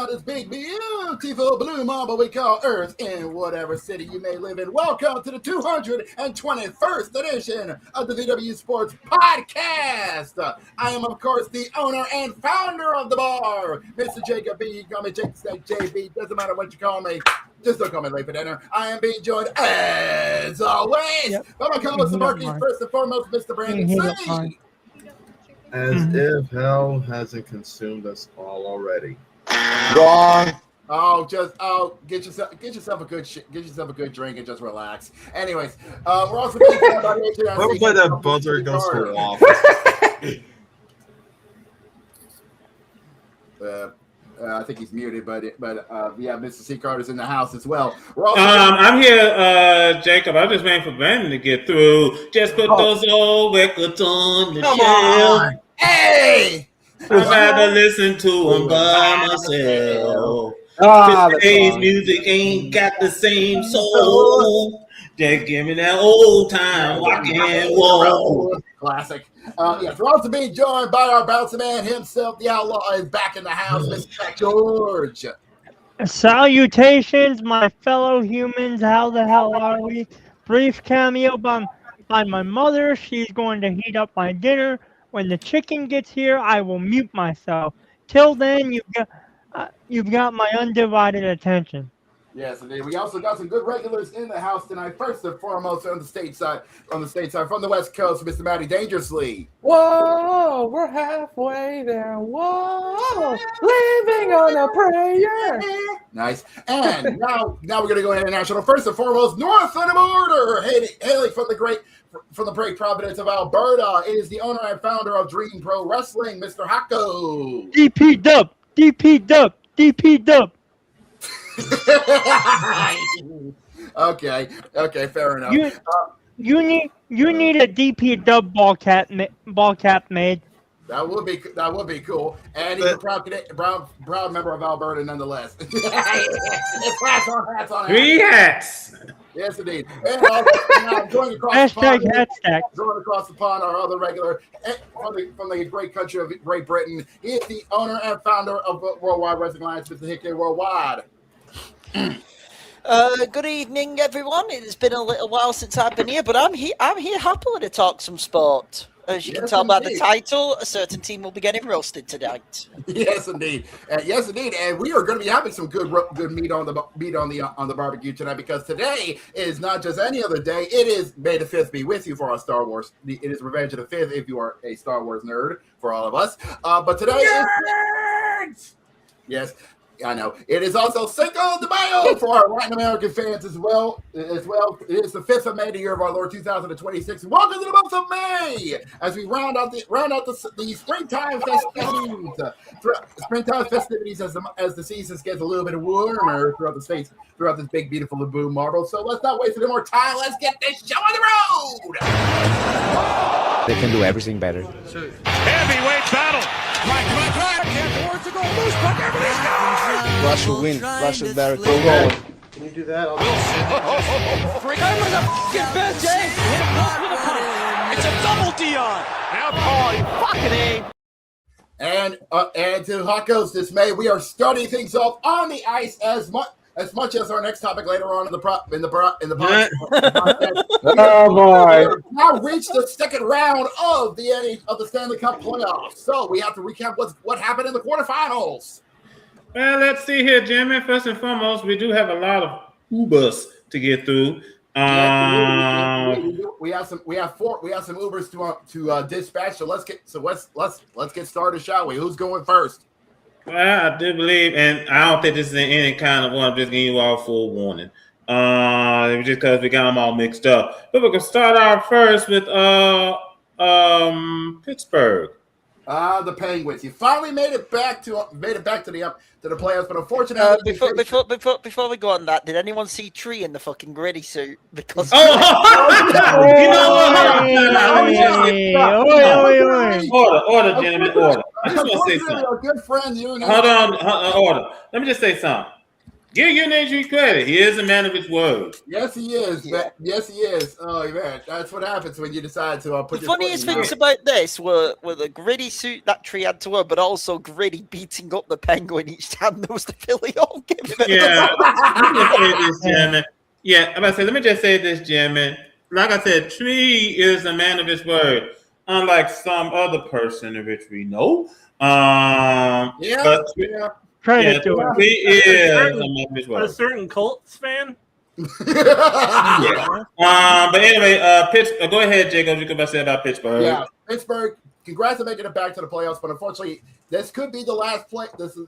around this big, beautiful blue marble we call Earth in whatever city you may live in. Welcome to the 221st edition of the VWU Sports Podcast. I am, of course, the owner and founder of the bar, Mr. Jacob B. You call me Jake Snake JB. Doesn't matter what you call me. Just don't call me late for dinner. I am being joined, as always, by my co-host, the marketing first and foremost, Mr. Brandon C. As if hell hasn't consumed us all already. Wrong. Get yourself a good drink and just relax. Anyways, we're also being joined by the Hopefully that buzzer goes off. I think he's muted, but yeah, Mr. C. Carter's in the house as well. We're also I'm here, Jacob. I'm just waiting for Brandon to get through. Just put those old records on the shelf. Hey! I'd rather listen to them by myself. Today's music ain't got the same soul. Just give me that old time rock and roll. Classic. Yes, we're also being joined by our bouncer man himself. The outlaw is back in the house, Mr. George. Salutations, my fellow humans. How the hell are we? Brief cameo by my mother. She's going to heat up my dinner. When the chicken gets here, I will mute myself. Till then, you've got my undivided attention. Yes, indeed. We also got some good regulars in the house tonight. First and foremost, on the stateside, from the West Coast, Mr. Matty Dangerously. Whoa, we're halfway there. Whoa, living on a prayer. Nice. And now we're gonna go international. First and foremost, north of the border, hailing from the great province of Alberta, it is the owner and founder of Dream Pro Wrestling, Mr. Hako. DP Dub. Okay, fair enough. You need a DP Dub ball cap made. That would be cool. And he's a proud member of Alberta nonetheless. Hats on. 3 hats. Yes, indeed. And also, going across the pond, our other regular from the great country of Great Britain. He is the owner and founder of Worldwide Wrestling Alliance, Mr. Hickory Worldwide. Good evening, everyone. It's been a little while since I've been here, but I'm here happily to talk some sport. As you can tell by the title, a certain team will be getting roasted tonight. Yes, indeed. And we are going to be having some good meat on the barbecue tonight, because today is not just any other day. It is May the 5th be with you for our Star Wars. It is Revenge of the 5th if you are a Star Wars nerd, for all of us. But today is... Yes. I know. It is also Cinco de Mayo for our Latin American fans as well. It is the 5th of May, the year of our Lord 2026. Welcome to the month of May as we round out the springtime festivities as the seasons gets a little bit warmer throughout this big, beautiful Laboon marble. So let's not waste any more time. Let's get this show on the road. They can do everything better. Heavyweight battle. Right. Can't afford to go loose. Puck, everybody's going. Rush will win. Rush is better. Go going. Can you do that? Freak. I'm with a fucking bed, Jay. It's a double Dion. Now, fucking A. And to Hako's dismay, we are starting things off on the ice as much as our next topic later on in the podcast. Oh boy! We have now reached the second round of the Stanley Cup playoffs. So we have to recap what happened in the quarterfinals. Well, let's see here, Jimmy. First and foremost, we do have a lot of Ubers to get through. We have some Ubers to dispatch. So let's get started, shall we? Who's going first? Well, I do believe, and I don't think this is any kind of one. I'm just giving you all full warning. Just because we got them all mixed up. But we're gonna start out first with Pittsburgh. The Penguins. You finally made it back to the playoffs, but unfortunately, Before we go on that, did anyone see Tree in the fucking gritty suit? Because you know what? Order, gentlemen, order. I just want to say something. Our good friend, Hold on, order. Let me just say something. Give your name credit. He is a man of his word. Yes, he is. Yeah. Yes, he is. Oh man, that's what happens when you decide to put. The funniest things about this were the gritty suit that Tree had to wear, but also gritty beating up the Penguin each time there was the Philly all given. Yeah. Let me say this, gentlemen. Yeah, I'm about to say, let me just say this, gentlemen. Like I said, Tree is a man of his word, unlike some other person in which we know. Credit to him. Tree is a man of his A word. certain Colts fan. Yeah. But anyway, go ahead, Jacob. You could say about Pittsburgh. Yeah, Pittsburgh. Congrats on making it back to the playoffs, but unfortunately, this could be the last play.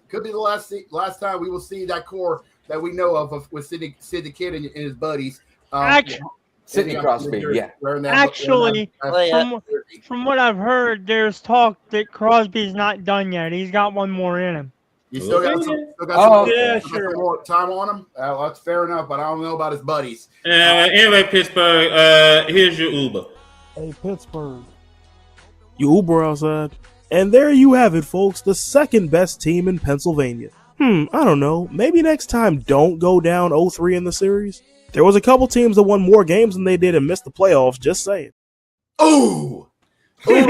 Could be the last time we will see that core that we know of with Sid the Kid and his buddies. Sidney Crosby, yeah. Actually, from what I've heard, there's talk that Crosby's not done yet. He's got one more in him. You still got some more time on him. That's fair enough, but I don't know about his buddies. Anyway, Pittsburgh, here's your Uber. Hey, Pittsburgh. You Uber outside. And there you have it, folks. The second best team in Pennsylvania. I don't know. Maybe next time don't go down 0-3 in the series. There was a couple teams that won more games than they did and missed the playoffs. Just saying. Ooh! Wait,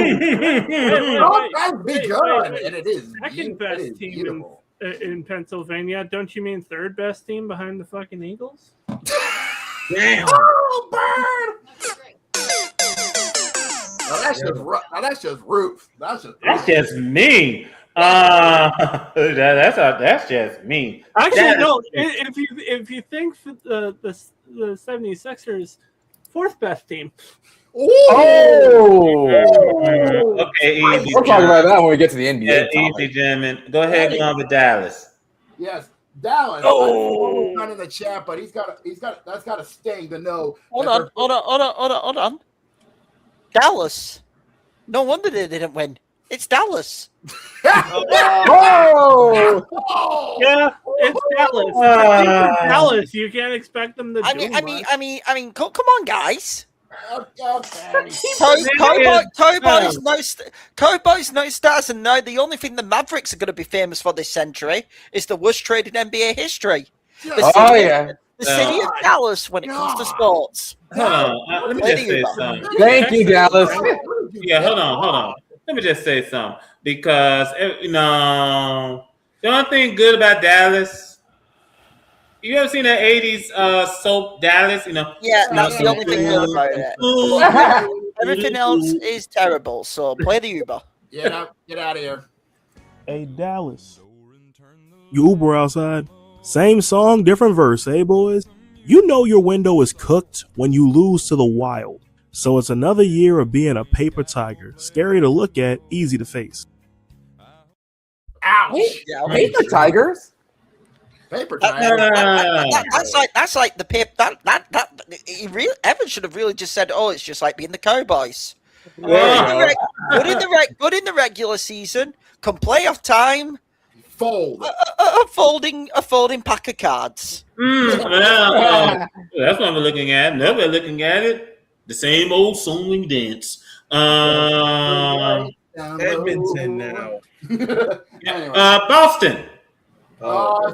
That's begun, and it is second best team in Pennsylvania. Don't you mean third best team behind the fucking Eagles? Damn! Oh, bird! That's just roof. That's just mean. That's just mean. Actually, no. If you think the 76ers fourth best team. Oh! Okay, easy. We'll talk about that when we get to the NBA. Yeah, easy, gentlemen. Go ahead, go on with Dallas. Yes, Dallas. Oh, not in the chat, but that's got a sting to know. Hold on. Dallas. No wonder they didn't win. It's Dallas. Oh! Yeah, it's Dallas. Dallas. You can't expect them to. I mean, come on, guys. Okay. Kobo's no stars, and no, the only thing the Mavericks are going to be famous for this century is the worst trade in NBA history. The city of Dallas when it comes to sports. Hold on, let me just say something. Thank you, Dallas. Yeah, hold on. Let me just say something because the only thing good about Dallas. You ever seen that 80s soap Dallas? Yeah, that's the only thing good about it. Everything else is terrible. So play the Uber. Get out of here. Hey, Dallas. You Uber outside. Same song, different verse, hey, boys? You know your window is cooked when you lose to the Wild. So it's another year of being a paper tiger. Scary to look at, easy to face. Ouch! Paper tigers? Paper tiger. That's like the paper. Evan should have really just said, "Oh, it's just like being the Cowboys." Good in the regular season. Come playoff time. A folding pack of cards. Well, that's what we're looking at. Now we're looking at it. The same old song and dance. Edmonton now. Boston. Oh,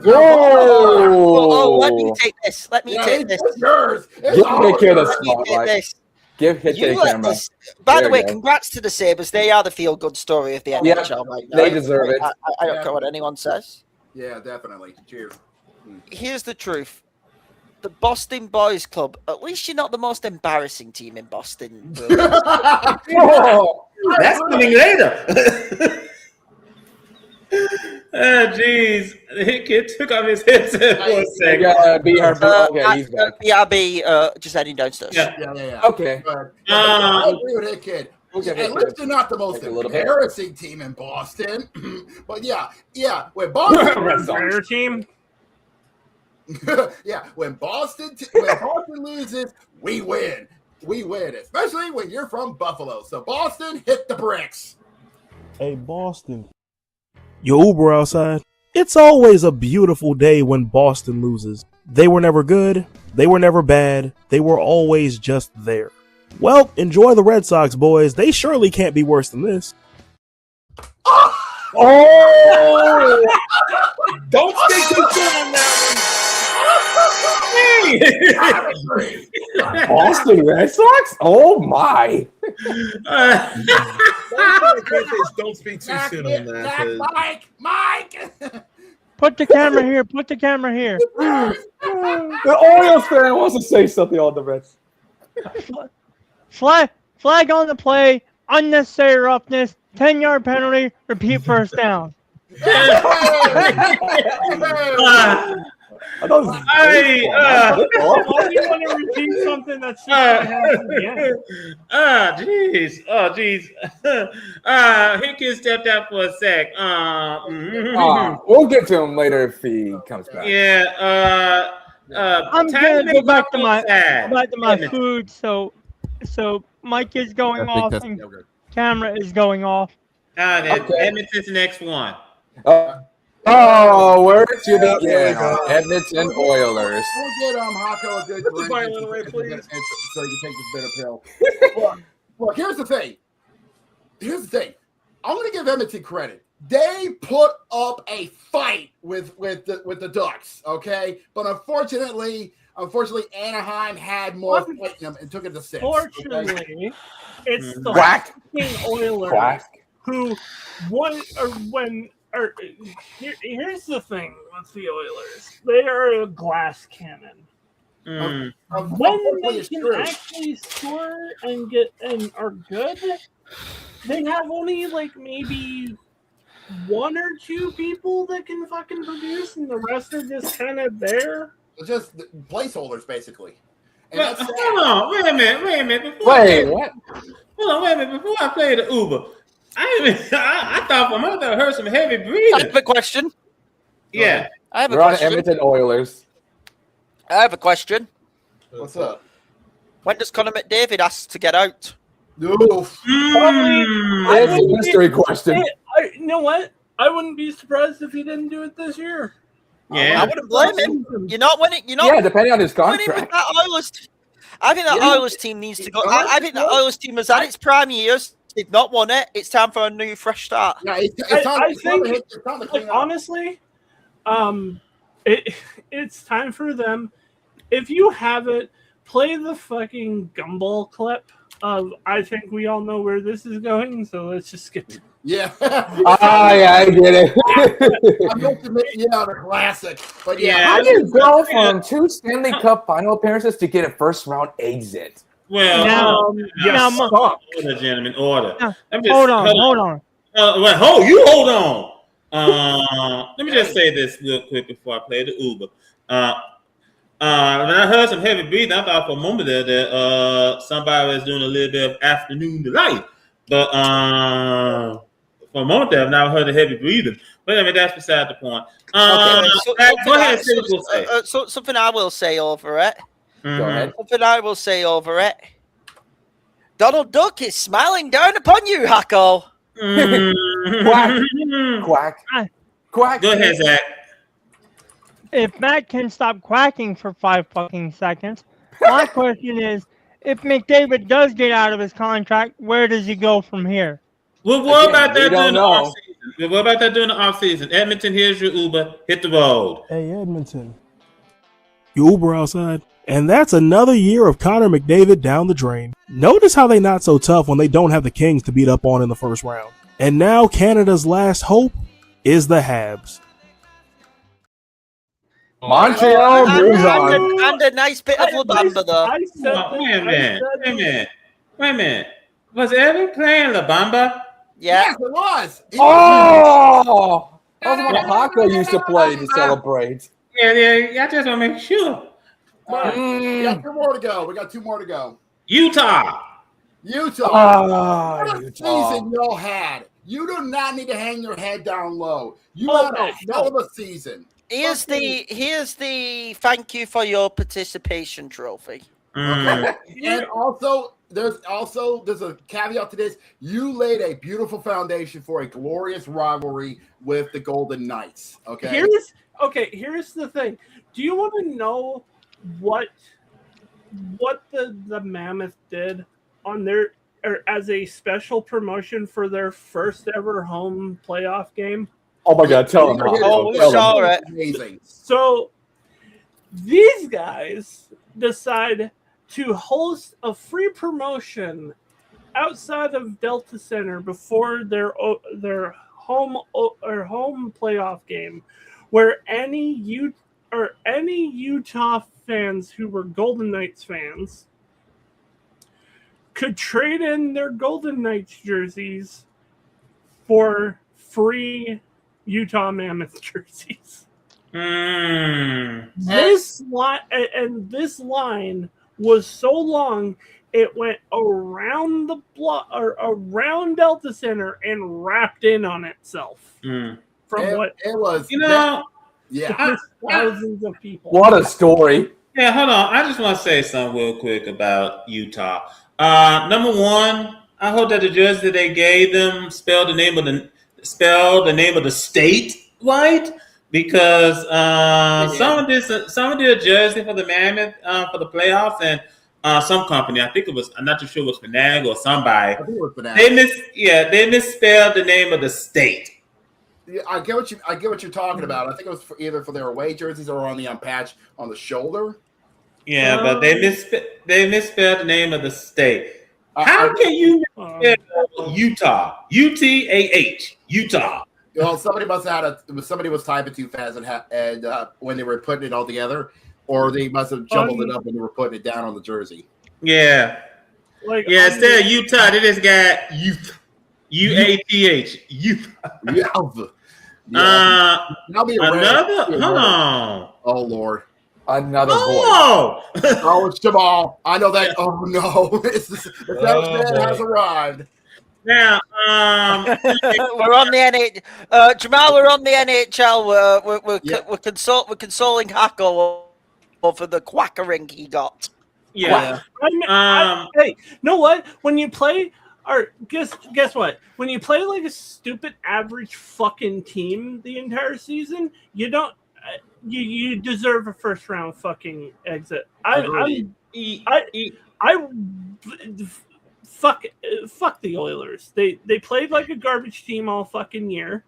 let me take this. It's yours. Give Hitcher the spotlight. Give Hitcher the camera. By the way, congrats to the Sabres. They are the feel-good story of the NHL right now. They deserve it. I don't care what anyone says. Yeah, definitely. Cheers. Here's the truth. The Boston Boys Club, at least you're not the most embarrassing team in Boston. That's coming later. Oh, jeez. The kid took off his headset for a second. Okay, he's back. BRB just heading downstairs. Yeah. Okay. I agree with that kid. We'll get At least they're not the most embarrassing team in Boston. But yeah, when Boston team. yeah, when Boston loses, we win. We win, especially when you're from Buffalo. So Boston, hit the bricks. Hey, Boston. Your Uber outside. It's always a beautiful day when Boston loses. They were never good. They were never bad. They were always just there. Well, enjoy the Red Sox, boys. They surely can't be worse than this. Oh! Don't stay too good on that one. Boston Red Sox? Oh my! Don't speak too soon on that. Mike. Put the camera here. Put the camera here. The Orioles fan wants to say something on the Reds. Flag on the play. Unnecessary roughness. 10-yard penalty. Repeat first down. Why do you want to repeat something that's jeez. Hickens stepped out for a sec. We'll get to him later if he comes back. Yeah. I'm gonna go back to my food. So mic is going off and camera is going off. Edmonton's the next one. Where should it begin? Edmonton Oilers. We'll get Hako a good drink please. So you can take this bitter pill. Look, here's the thing. I'm going to give Edmonton credit. They put up a fight with the Ducks, okay? But unfortunately, Anaheim had more fight in them and took it to 6. Fortunately, it's the Oilers who won here's the thing with the Oilers. They are a glass cannon. When they can actually score and are good, they have only like maybe 1 or 2 people that can fucking produce, and the rest are just kind of there. It's just placeholders, basically. Hold on, wait a minute. What? Hold on, wait a minute. Before I play the Uber, I thought for a moment I heard some heavy breathing. I have a question. Yeah. We're on Edmonton Oilers. I have a question. What's up? When does Connor McDavid ask to get out? It's a mystery question. You know what? I wouldn't be surprised if he didn't do it this year. Yeah, I wouldn't blame him. Depending on his contract. I think that Oilers team needs to go. I think the Oilers team has had its prime years. They've not won it. It's time for a new, fresh start. Yeah, honestly, it's time for them. If you haven't, play the fucking gumball clip of I think we all know where this is going, so let's just skip it. Yeah. I get it. I'm going to make the classic. But yeah. How do you go from 2 Stanley Cup final appearances to get a first-round exit? Well, order, gentlemen, order. Hold on. Hold on. Let me just say this real quick before I play the Uber. When I heard some heavy breathing, I thought for a moment that somebody was doing a little bit of afternoon delight. But for a moment there, I've now heard the heavy breathing. But I mean, that's beside the point. Go ahead, something I will say over it. Go ahead. Something I will say over it. Donald Duck is smiling down upon you, Hako. Quack. Go ahead, Zach. If Matt can stop quacking for 5 fucking seconds, my question is, if McDavid does get out of his contract, where does he go from here? Well, what about that during the offseason? Edmonton, here's your Uber. Hit the road. Hey, Edmonton. Your Uber outside. And that's another year of Connor McDavid down the drain. Notice how they not so tough when they don't have the Kings to beat up on in the first round. And now Canada's last hope is the Habs. Montreal moves on. And a nice bit of Labamba, though. Wait a minute. Was Evan playing Labamba? Yeah. Yes, it was. That was what Hako used to play to celebrate. Yeah. I just want to make sure. We got 2 more to go. Utah. What a season y'all had. You do not need to hang your head down low. You had a hell of a season. Here's the thank you for your participation trophy. Okay. And also, there's a caveat to this. You laid a beautiful foundation for a glorious rivalry with the Golden Knights. Okay. Here's the thing. Do you want to know what the Mammoth did on their as a special promotion for their first ever home playoff game? Oh my God! Tell them. Amazing. So These guys decide to host a free promotion outside of Delta Center before their home playoff game, where any Utah fans who were Golden Knights fans could trade in their Golden Knights jerseys for free Utah Mammoth jerseys. This line was so long it went around the block or around Delta Center and wrapped in on itself. From what it was, thousands of people. What a story! Yeah, hold on. I just want to say something real quick about Utah. Number one, I hope that the jersey that they gave them spell the name of the state right, because someone did a jersey for the Mammoth for the playoffs, and some company, I think it was, I'm not too sure it was Fanag or somebody. I think it was Fanag. They misspelled the name of the state. Yeah, I get what you're talking about. I think it was either for their away jerseys or on the patch on the shoulder. Yeah, but they misspelled the name of the state. How can you misspell Utah? UTAH, Utah. Well, somebody must have somebody was typing too fast and when they were putting it all together, or they must have jumbled it up when they were putting it down on the jersey. Yeah, instead of Utah, they just got youth. UATH, youth. Another. Hold on. Oh Lord. Another voice. Oh, it's Jamal. I know that. Oh no, that man has arrived. Now, we're on the NHL. Jamal, we're on the NHL. We're consoling Hacko for the quackering he got. Yeah. Hey, know what? When you play, or guess what? When you play like a stupid average fucking team the entire season, you don't. You deserve a first round fucking exit. Fuck the Oilers. They played like a garbage team all fucking year.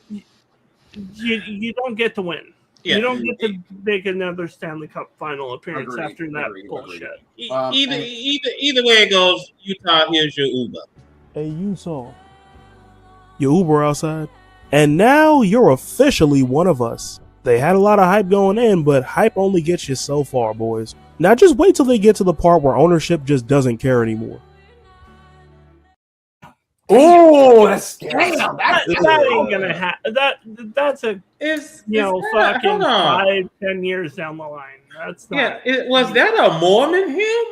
You don't get to win. Yeah. You don't get to make another Stanley Cup final appearance after that bullshit. Either way it goes, Utah, here's your Uber. Hey, Utah. Your Uber outside. And now you're officially one of us. They had a lot of hype going in, but hype only gets you so far, boys. Now just wait till they get to the part where ownership just doesn't care anymore. Oh, that's scary. That ain't gonna happen. That's fucking 5-10 years down the line. That's not. Yeah. Was that a Mormon hymn?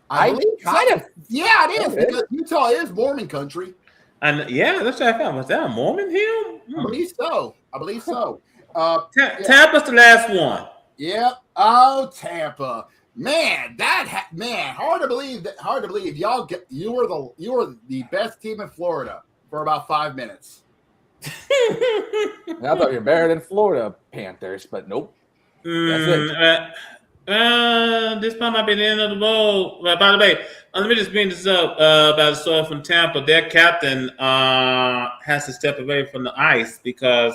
I believe kind of. Yeah, it is because Utah is Mormon country. And yeah, that's what I found. Was that a Mormon hymn? I believe so. Tampa's the last one. Yep. Oh, Tampa. Man, hard to believe. You were the best team in Florida for about 5 minutes. I thought you were better than Florida Panthers, but nope. That's it. This might be the end of the bowl. By the way, let me just bring this up about the story from Tampa. Their captain has to step away from the ice because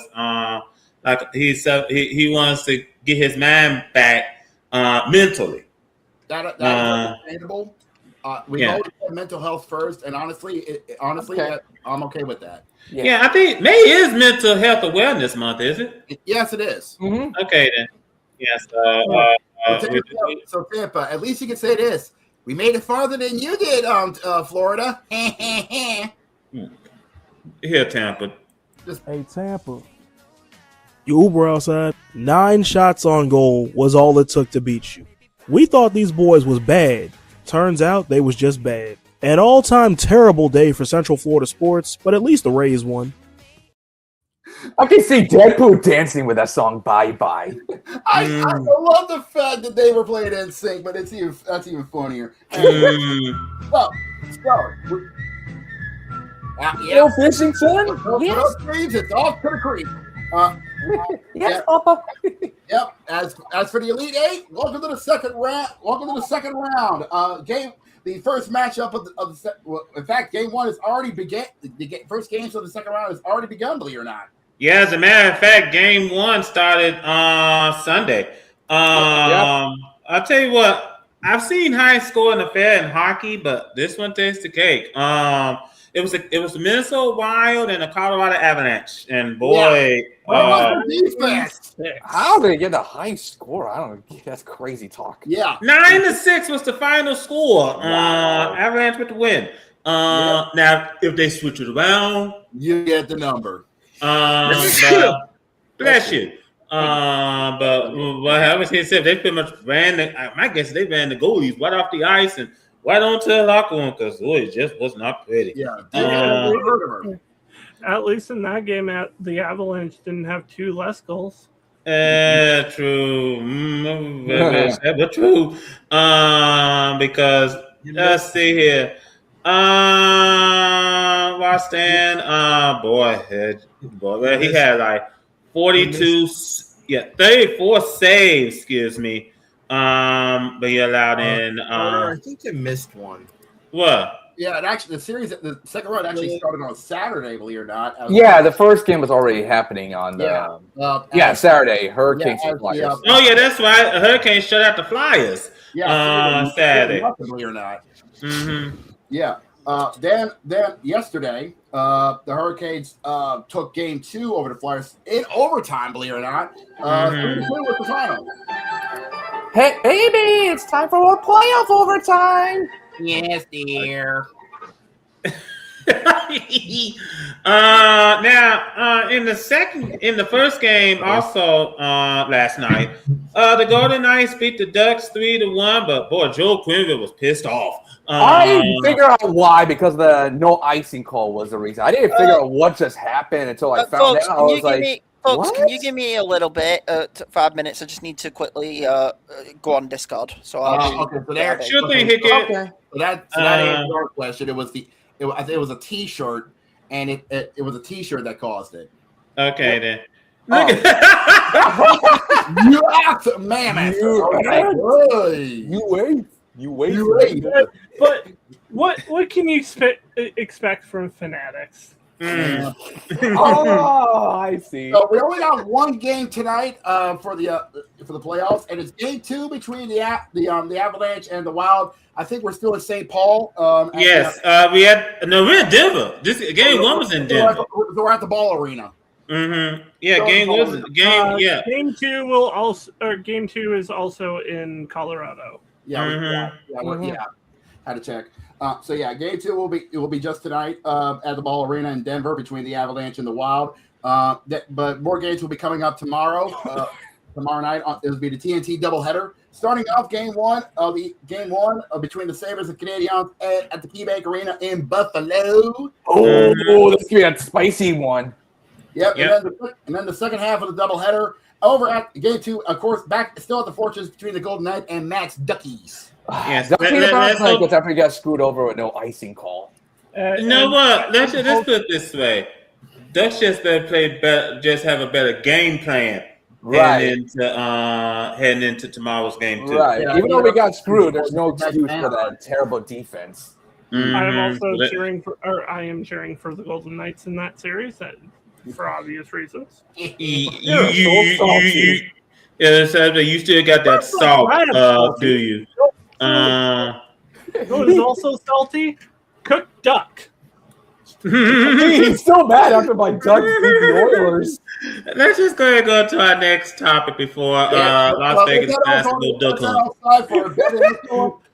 he wants to get his mind back mentally. That is understandable. We always put mental health first, and honestly, I'm okay with that. Yeah, I think May is Mental Health Awareness Month, is it? Yes, it is. Mm-hmm. Okay, then. Yes. So Tampa, at least you can say this: we made it farther than you did, Florida. Here, Tampa. Hey, Tampa. Your Uber outside. 9 shots on goal was all it took to beat you. We thought these boys was bad. Turns out they was just bad. An all-time terrible day for Central Florida sports, but at least the Rays won. I can see Deadpool dancing with that song "Bye Bye." I love the fact that they were playing in sync, but that's even funnier. Yo, fishing son. Yes. It's off to the creek. Yes, Papa. Yep. As for the Elite Eight, welcome to the second round. The first matchup of in fact, game one has already begun. The first games of the second round has already begun. Believe it or not. Yeah, as a matter of fact, game one started Sunday. I'll tell you what. I've seen high scoring affair in hockey, but this one takes the cake. It was the Minnesota Wild and the Colorado Avalanche, and boy, defense. How did they get a high score? I don't know. That's crazy talk. Yeah, 9-6 was the final score. Avalanche with the win. Now, if they switch it around, you get the number. Bless you. But whatever he said, they pretty much ran. My guess they ran the goalies right off the ice and right onto the locker room because it just was not pretty. Yeah. At least in that game, the Avalanche didn't have 2 less goals. True. But true. Because let's see here. Boston. Boy, he had like 42. 34 saves. Excuse me. But he allowed in. I think you missed one. What? Yeah, and actually, the second round actually started on Saturday, believe it or not. The first game was already happening on the Saturday. Hurricanes and Flyers. That's right. Hurricanes shut out the Flyers. Saturday. Believe it or not. Mm-hmm. Yeah. Then yesterday, the Hurricanes took Game 2 over the Flyers in overtime. Believe it or not, 3-2 was the final. Hey, baby, it's time for a playoff overtime. Yes, dear. Now, in the first game, also last night, the Golden Knights beat the Ducks 3-1. But boy, Joe Quenneville was pissed off. I didn't figure out why because the no icing call was the reason. I didn't figure out what just happened until I found out. I was like, folks, can you give me a little bit, 5 minutes? I just need to quickly go on Discord. So okay, so there. Sure thing, Hickey. Okay. So that answers our question. It was a T-shirt, and it was a T-shirt that caused it. Okay then. You asked, mammoth. You wait. But what can you expect from Fanatics? I see. So we only got one game tonight for the playoffs, and it's Game 2 between the Avalanche and the Wild. I think we're still in St. Paul. Yes, we're in Denver. This Game 1 was in Denver. So we're at the Ball Arena. Mm-hmm. Yeah, Game 2 will also, or Game 2 is also in Colorado. Yeah, had to check. Game 2 will be just tonight at the Ball Arena in Denver between the Avalanche and the Wild. But more games will be coming up tomorrow. Tomorrow night it'll be the TNT doubleheader. Starting off Game 1 between the Sabres and Canadiens at the KeyBank Arena in Buffalo. Oh, this could be a spicy one. Yep. And then the second half of the doubleheader over at Game 2, of course, back still at the Fortress between the Golden Knights and Max Duckies. Yes, because after he got screwed over with no icing call. You know what? Let's put it this way: Ducks just better play better, just have a better game plan. Heading into tomorrow's game 2. Right. Even though we got screwed, there's no excuse for that terrible defense. Mm-hmm. I am also cheering for the Golden Knights in that series, for obvious reasons. You still got that salt, do you? What is also salty? Cooked duck. He's still mad after my Ducks beat the Oilers. Let's just go ahead and go to our next topic before Las Vegas basketball duck hunt.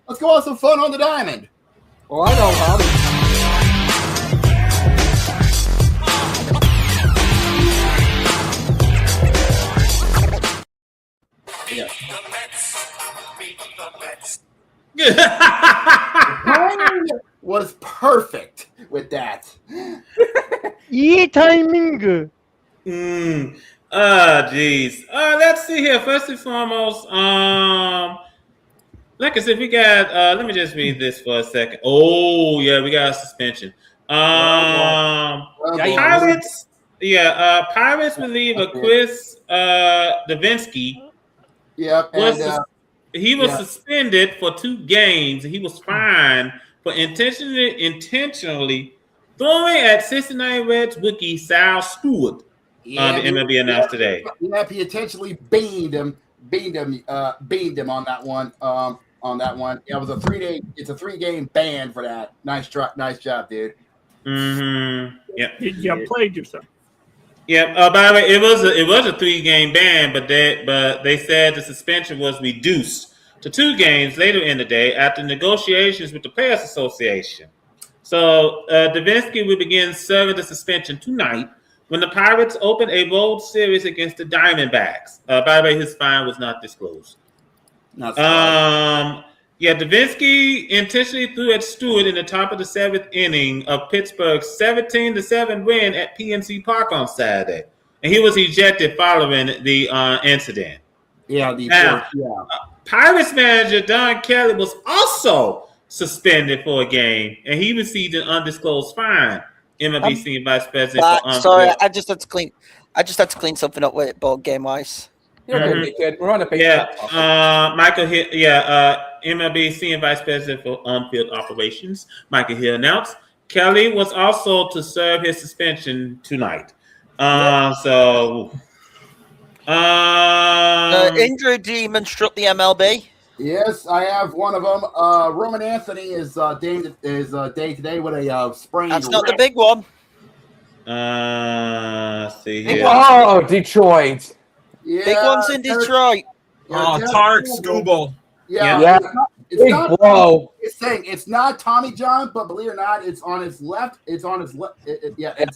Let's go have some fun on the diamond. Well, I know how to. Was perfect with that. timing. Geez. Let's see here. First and foremost, like I said, we got. Let me just read this for a second. Oh yeah, we got a suspension. Pirates. Yeah, Pirates reliever Chris Davinsky. Yep. He was suspended for 2 games. He was fined for intentionally throwing at Cincinnati Reds rookie Sal Stewart. The MLB announced today. Yep, he intentionally beamed him beamed him on that one. Yeah, it was a 3-day. It's a 3-game ban for that. Nice job, dude. Mm-hmm. Yep. You played yourself. Yep. By the way, it was a 3-game ban, but they said the suspension was reduced to 2 games later in the day after negotiations with the Players Association. So Davinsky will begin serving the suspension tonight when the Pirates open a road series against the Diamondbacks. By the way, his fine was not disclosed. Davinsky intentionally threw at Stewart in the top of the 7th inning of Pittsburgh's 17-7 win at PNC Park on Saturday, and he was ejected following the incident. Pirates manager Don Kelly was also suspended for a game, and he received an undisclosed fine. MLB Senior Vice President. Sorry, I just had to clean something up with it, ball game wise. We're on a page. Michael Hill, MLB Senior Vice President for On-Field Operations, Michael Hill announced Kelly was also to serve his suspension tonight. Injury demon struck the MLB. Yes, I have one of them. Roman Anthony is day today with a sprained. That's not the big one. See here. Oh, Detroit. Yeah, big one's in Detroit. Tarek Skubal. Yeah. It's not blow. It's saying it's not Tommy John, but believe it or not, it's on his left. It's on his left.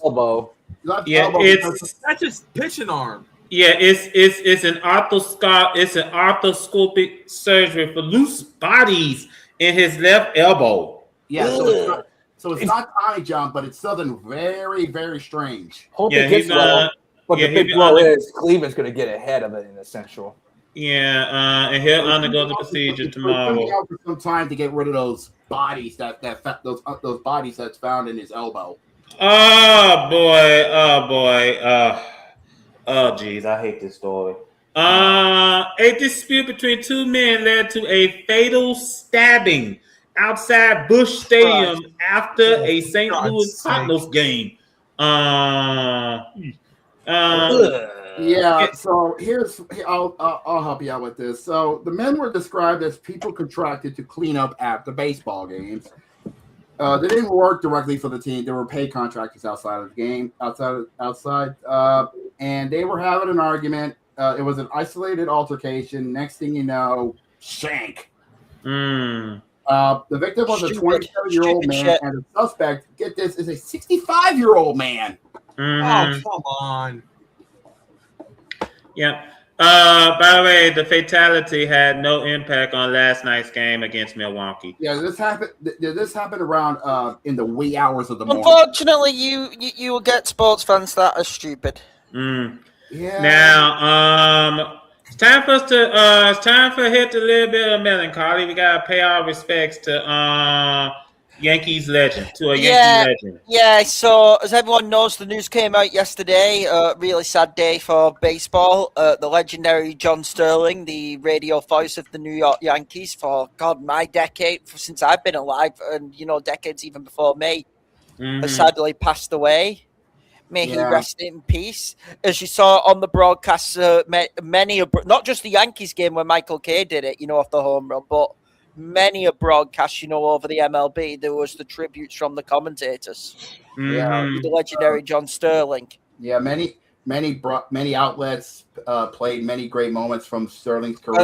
Elbow. Left yeah, elbow. That's just pitching arm. Yeah, it's an arthroscopic surgery for loose bodies in his left elbow. Yeah, so it's not Tommy John, but it's something very, very strange. Hope it gets well. But the big blow is Cleveland's going to get ahead of it in essential. Yeah, and he'll undergo the procedure tomorrow. Out for some time to get rid of those bodies those bodies that's found in his elbow. Oh boy. Oh geez, I hate this story. A dispute between 2 men led to a fatal stabbing outside Busch Stadium after a St. Louis Cardinals game. So I'll help you out with this. So the men were described as people contracted to clean up after baseball games. They didn't work directly for the team. They were paid contractors outside of the game, outside, and they were having an argument. It was an isolated altercation. Next thing you know, shank. The victim was a 27-year-old man, and the suspect, get this, is a 65-year-old man. Oh, come on. Yeah. By the way, the fatality had no impact on last night's game against Milwaukee. Yeah, this happened around in the wee hours of the morning. Unfortunately, you will get sports fans that are stupid. Yeah. Now, it's time for us to hit a little bit of melancholy. We gotta pay our respects to Yankees legend, Yankee legend. Yeah, so as everyone knows, the news came out yesterday. Really sad day for baseball. The legendary John Sterling, the radio voice of the New York Yankees for, my decade, since I've been alive, and, decades even before me, has sadly passed away. May he rest in peace. As you saw on the broadcast, not just the Yankees game where Michael Kay did it, off the home run, but many a broadcast, over the MLB, there was the tributes from the commentators. The legendary John Sterling. Yeah, many outlets played many great moments from Sterling's career.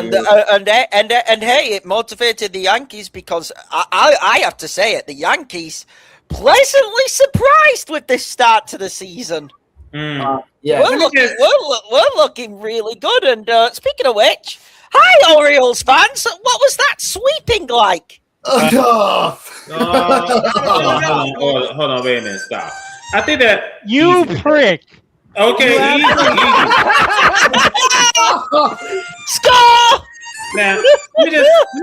And hey, it motivated the Yankees because I have to say it, the Yankees pleasantly surprised with this start to the season. We're looking really good. And speaking of which, hi, Orioles fans. What was that sweeping like? Hold on, wait a minute, stop. I think that you prick. Okay, easy. Score! Now, we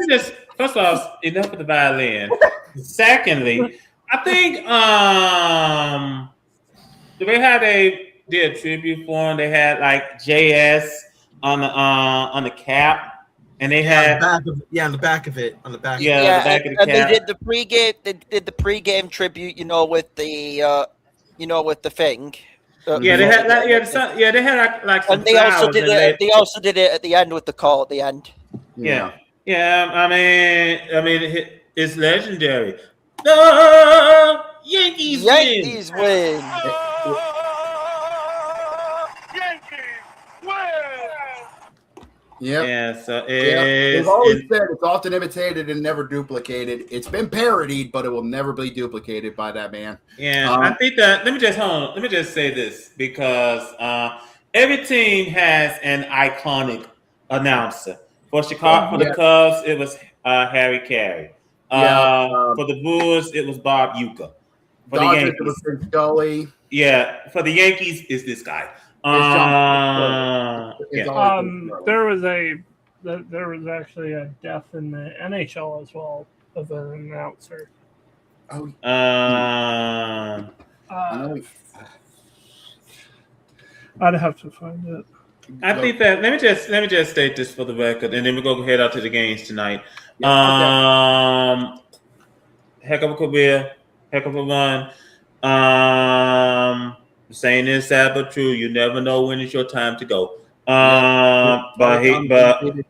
just first off, enough of the violin. Secondly, I think the way how they did a tribute for him, they had like JS on the cap, and they had on the back of it. The back of the cap. And they did the pregame. They did the pregame tribute, with the thing, Yeah, they had like they had like some and they also flowers did and it. They also did it at the end with the call at the end. Yeah. I mean, it's legendary. The Yankees win. Yep. Yeah, so They've always said it's often imitated and never duplicated. It's been parodied, but it will never be duplicated by that man. Yeah, I think that. Let me just say this because every team has an iconic announcer. For Chicago, for the Cubs, it was Harry Carey. For the Brewers, it was Bob Uecker. For Dodgers, the Yankees, it was Vince Scully. Yeah, for the Yankees, it's this guy. There was actually a death in the NHL as well of an announcer. Oh. I'd have to find it. I think that let me just state this for the record, and then we're gonna head out to the games tonight. Heck of a career, heck of a run. Saying this sad but true. You never know when it's your time to go. But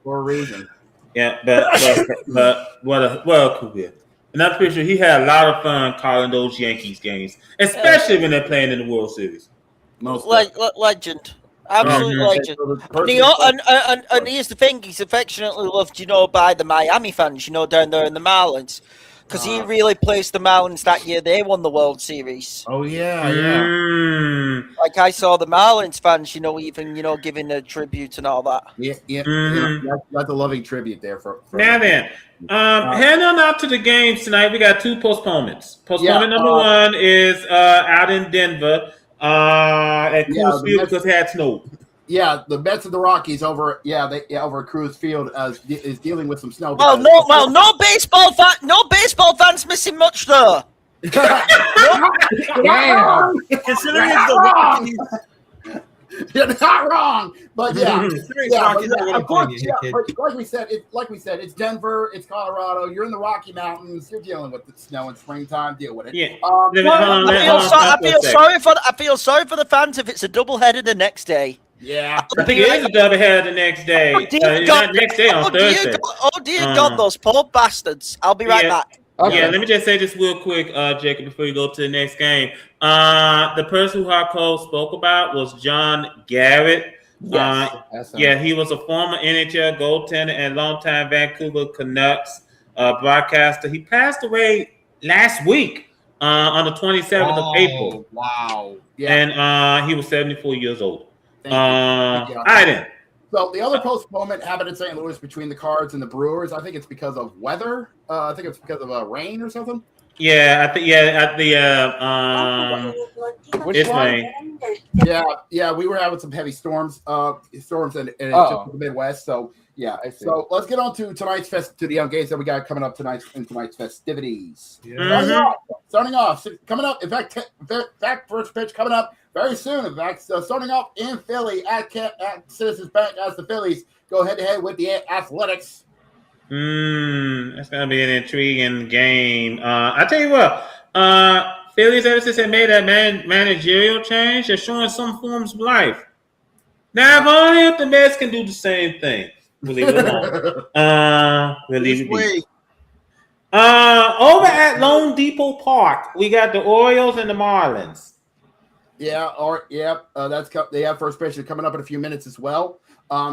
for a reason. Yeah, but what a career. And I'm pretty sure he had a lot of fun calling those Yankees games, especially when they're playing in the World Series. Legend. Absolute legend. And here's the thing, he's affectionately loved, by the Miami fans, down there in the Marlins. Because he really placed the Marlins that year. They won the World Series. Oh, yeah. Like, I saw the Marlins fans, even, giving a tribute and all that. Yeah. That's a loving tribute there. For now then, heading on out to the games tonight, we got two postponements. Postponement number one is out in Denver at Coors Field because it had snow. Yeah, the Mets and the Rockies over at Coors Field is dealing with some snow. No baseball fans missing much though. Damn. Considering it's the Rockies. You're not wrong, but like we said, it's Denver, it's Colorado. You're in the Rocky Mountains. You're dealing with the snow in springtime. Deal with it. Yeah. I feel sorry for the fans if it's a doubleheader the next day. Yeah, I think it is a doubleheader the next day. Not next day on Thursday. Dear God, those poor bastards! I'll be right back. Okay. Yeah, let me just say this real quick, Jacob, before you go to the next game. The person who our Cole spoke about was John Garrett. Yes, he was a former NHL goaltender and longtime Vancouver Canucks broadcaster. He passed away last week on the 27th of April. Wow. Yeah. And he was 74 years old. All right, then. So the other postponement happened in St. Louis between the Cards and the Brewers. I think it's because of weather. I think it's because of rain or something. Yeah, I think it's rain. Yeah, we were having some heavy storms in the Midwest. So yeah, so let's get on to tonight's to the young games that we got coming up tonight in tonight's festivities. Yeah. Starting off, coming up. In fact, first pitch coming up very soon. In fact, starting off in Philly at Citizens Bank as the Phillies go head to head with the Athletics. That's gonna be an intriguing game. I tell you what, Phillies ever since they made that managerial change, they're showing some forms of life. Now, if only if the Mets can do the same thing. We'll leave it alone. We'll leave it be. Over at Lone Depot Park, we got the Orioles and the Marlins. They have first pitch coming up in a few minutes as well.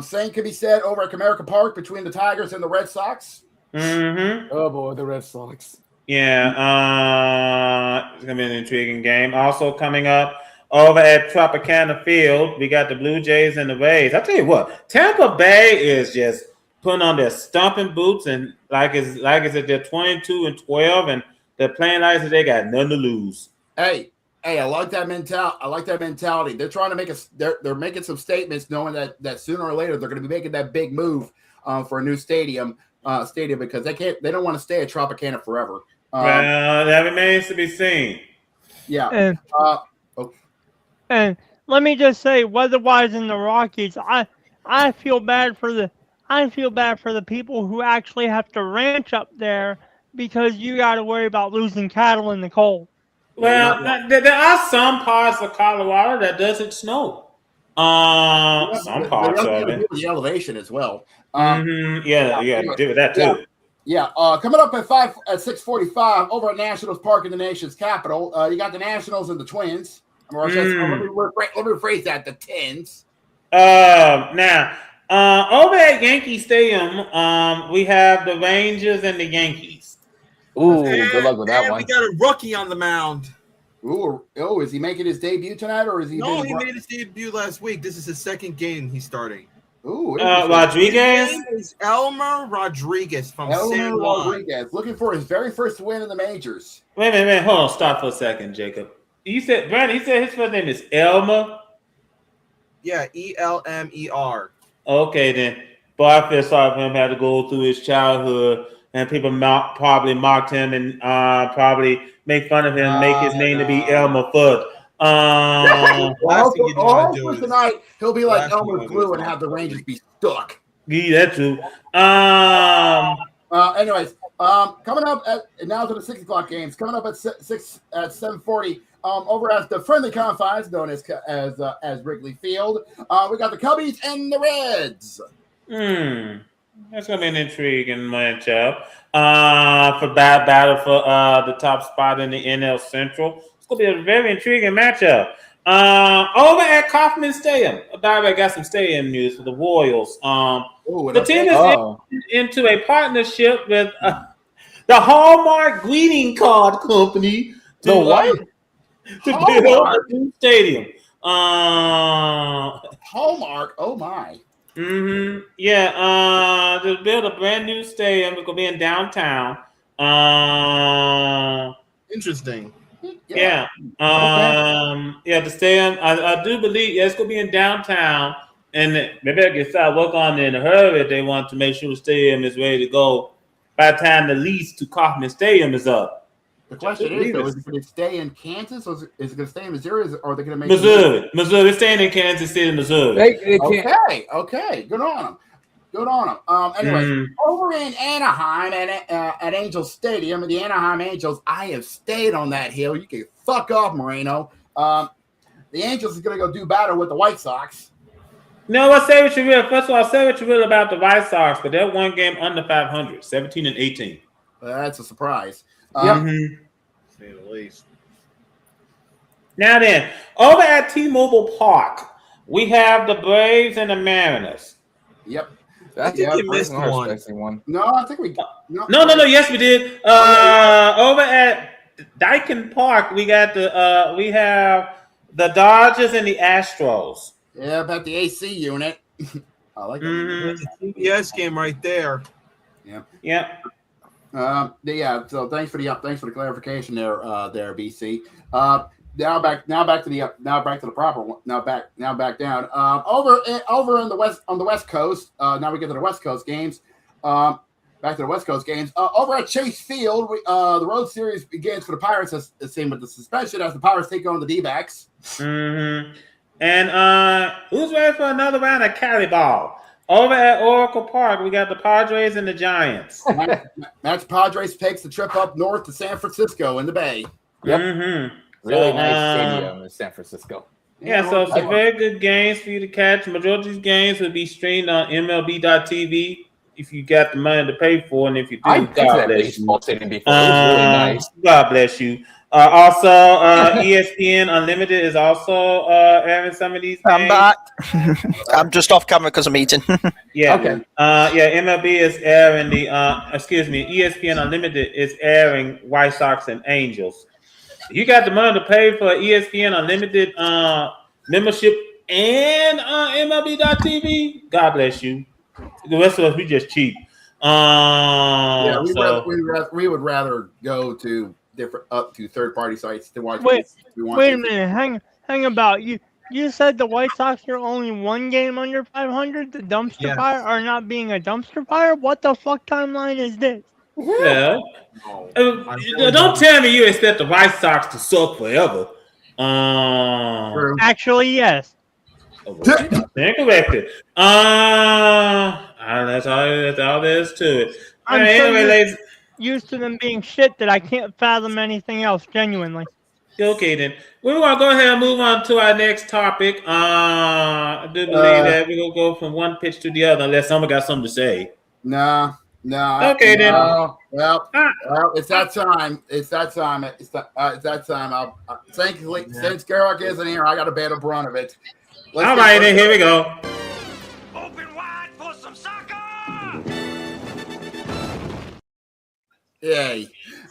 Same can be said over at Comerica Park between the Tigers and the Red Sox. Mm-hmm. Oh boy, the Red Sox. Yeah, it's gonna be an intriguing game. Also coming up over at Tropicana Field, we got the Blue Jays and the Rays. I tell you what, Tampa Bay is just putting on their stomping boots and like it's they're 22-12 and they're playing like they got nothing to lose. Hey, I like that mentality. They're trying to make they're making some statements, knowing that sooner or later they're going to be making that big move for a new stadium because they don't want to stay at Tropicana forever. That remains to be seen. Yeah. And let me just say, weather-wise in the Rockies, I feel bad for the people who actually have to ranch up there because you got to worry about losing cattle in the cold. Well, there are some parts of Colorado that doesn't snow. Some parts of it. The elevation as well. Yeah, do that too. Yeah. Coming up at 6:45 over at Nationals Park in the nation's capital. You got the Nationals and the Twins. Let me rephrase that: the Tins. Now, over at Yankee Stadium, we have the Rangers and the Yankees. Ooh, good luck with that one. We got a rookie on the mound. Ooh, is he making his debut tonight, or is he? No, he made his debut last week. This is his second game he's starting. Ooh, Rodriguez? His name is Elmer Rodriguez from San Juan. Rodriguez, looking for his very first win in the majors. Wait a minute, hold on, stop for a second, Jacob. You said, Brandon, he said his first name is Elmer? Yeah, Elmer. Okay, then. But I feel sorry for him had to go through his childhood, and people probably mocked him and probably make fun of him, make his name to be Elmer Fudd. Hopefully tonight he'll be like Elmer Glue and have the Rangers be stuck. Yeah, that's true. Anyways, coming up now to the 6 o'clock games. Coming up at 7:40. Over at the friendly confines known as Wrigley Field, we got the Cubbies and the Reds. That's gonna be an intriguing matchup. For battle for the top spot in the NL Central. It's gonna be a very intriguing matchup. Over at Kauffman Stadium, I got some stadium news for the Royals. The team is into a partnership with the Hallmark Greeting Card Company to build a new stadium. Hallmark, oh my. Yeah, to build a brand new stadium. It's gonna be in downtown. Interesting. Yeah. The stadium. I do believe it's gonna be in downtown, and maybe I can start work on it in a hurry if they want to make sure the stadium is ready to go by the time the lease to Kauffman Stadium is up. The question is it going to stay in Kansas, or is it going to stay in Missouri, or are they going to make Missouri? Missouri, staying in Kansas City, Missouri. Okay, good on them. Anyways, over in Anaheim at Angels Stadium, the Anaheim Angels, I have stayed on that hill. You can fuck off, Moreno. The Angels is going to go do battle with the White Sox. No, I'll say what you will. First of all, I'll say what you will about the White Sox, but they're one game under 500, 17-18. That's a surprise. Say the least. Now then, over at T-Mobile Park, we have the Braves and the Mariners. Yep. I think you missed one. No, I think we. No. Yes, we did. Over at Dyken Park, we have the Dodgers and the Astros. Yeah, about the AC unit. I like that. That's a TBS game right there. Yeah. So thanks for the clarification there, BC. Now back to the proper one. Now back down. Over in the west on the West Coast. Now we get to the West Coast games. Back to the West Coast games. Over at Chase Field, the road series begins for the Pirates. As seen with the suspension as the Pirates take on the D-backs. And who's ready for another round of Cali ball? Over at Oracle Park, we got the Padres and the Giants. Max Padres takes the trip up north to San Francisco in the Bay. Yep. Really nice stadium in San Francisco. Yeah, so some very good games for you to catch. Majority of these games will be streamed on MLB.TV if you got the money to pay for, and if you do, I've been to that baseball stadium before. It was really nice. God bless you. Also, ESPN Unlimited is also airing some of these games. I'm back. I'm just off camera because I'm eating. Yeah. Okay. MLB is airing ESPN Unlimited is airing White Sox and Angels. You got the money to pay for ESPN Unlimited membership and MLB.TV. God bless you. The rest of us, we just cheap. We would rather go to third-party sites to watch. Wait a minute. Hang about. You said the White Sox are only one game under 500. The dumpster fire are not being a dumpster fire. What the fuck timeline is this? Well, don't tell me you expect the White Sox to suck forever. Actually, yes. Incorrected. That's all there is to it. I'm so used to them being shit that I can't fathom anything else. Genuinely. Okay, then we're gonna go ahead and move on to our next topic. I do believe that we're gonna go from one pitch to the other, unless someone got something to say. No. Okay, then. Well, it's that time. It's that time. It's that time. Thankfully, since Garrick isn't here, I got to bear the brunt of it. All right, then here we go. Open wide for some soccer! Yay.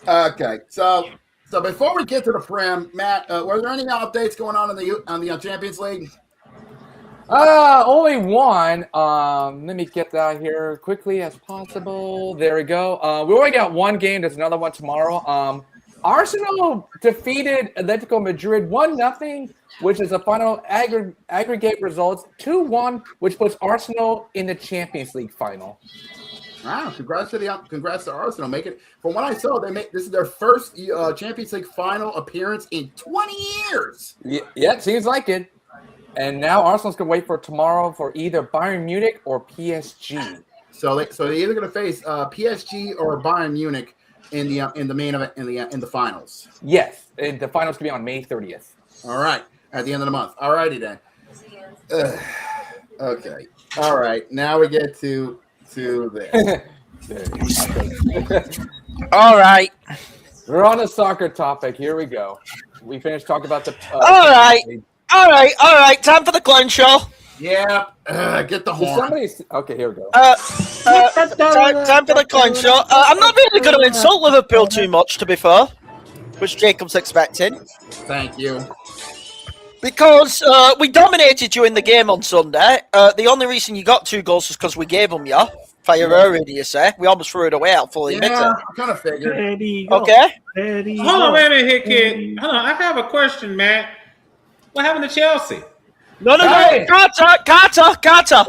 Okay, so before we get to the Prem, Matt, were there any updates going on in the Champions League? Only one. Let me get that here quickly as possible. There we go. We only got one game. There's another one tomorrow. Arsenal defeated Atletico Madrid 1-0, which is the final aggregate results 2-1, which puts Arsenal in the Champions League final. Wow! Congrats to Arsenal. From what I saw, this is their first Champions League final appearance in 20 years. Yeah, it seems like it. And now Arsenal's gonna wait for tomorrow for either Bayern Munich or PSG. So they're either gonna face PSG or Bayern Munich in the main event in the finals. Yes, and the finals can be on May 30th. All right, at the end of the month. All righty then. Okay. All right. Now we get to this. All right. We're on a soccer topic. Here we go. We finished talking about the. All right. Time for the clown show. Yeah. Get the horn. Okay, here we go. Time for the clown show. I'm not really going to insult Liverpool too much, to be fair, which Jacob's expecting. Thank you. Because we dominated you in the game on Sunday. The only reason you got 2 goals was because we gave them you. Fire error, do you say? We almost threw it away. I'll fully admit it. I kind of figured. Okay. Hold on, wait a minute here, kid. Hold on, I have a question, Matt. What happened to Chelsea? No. Carter.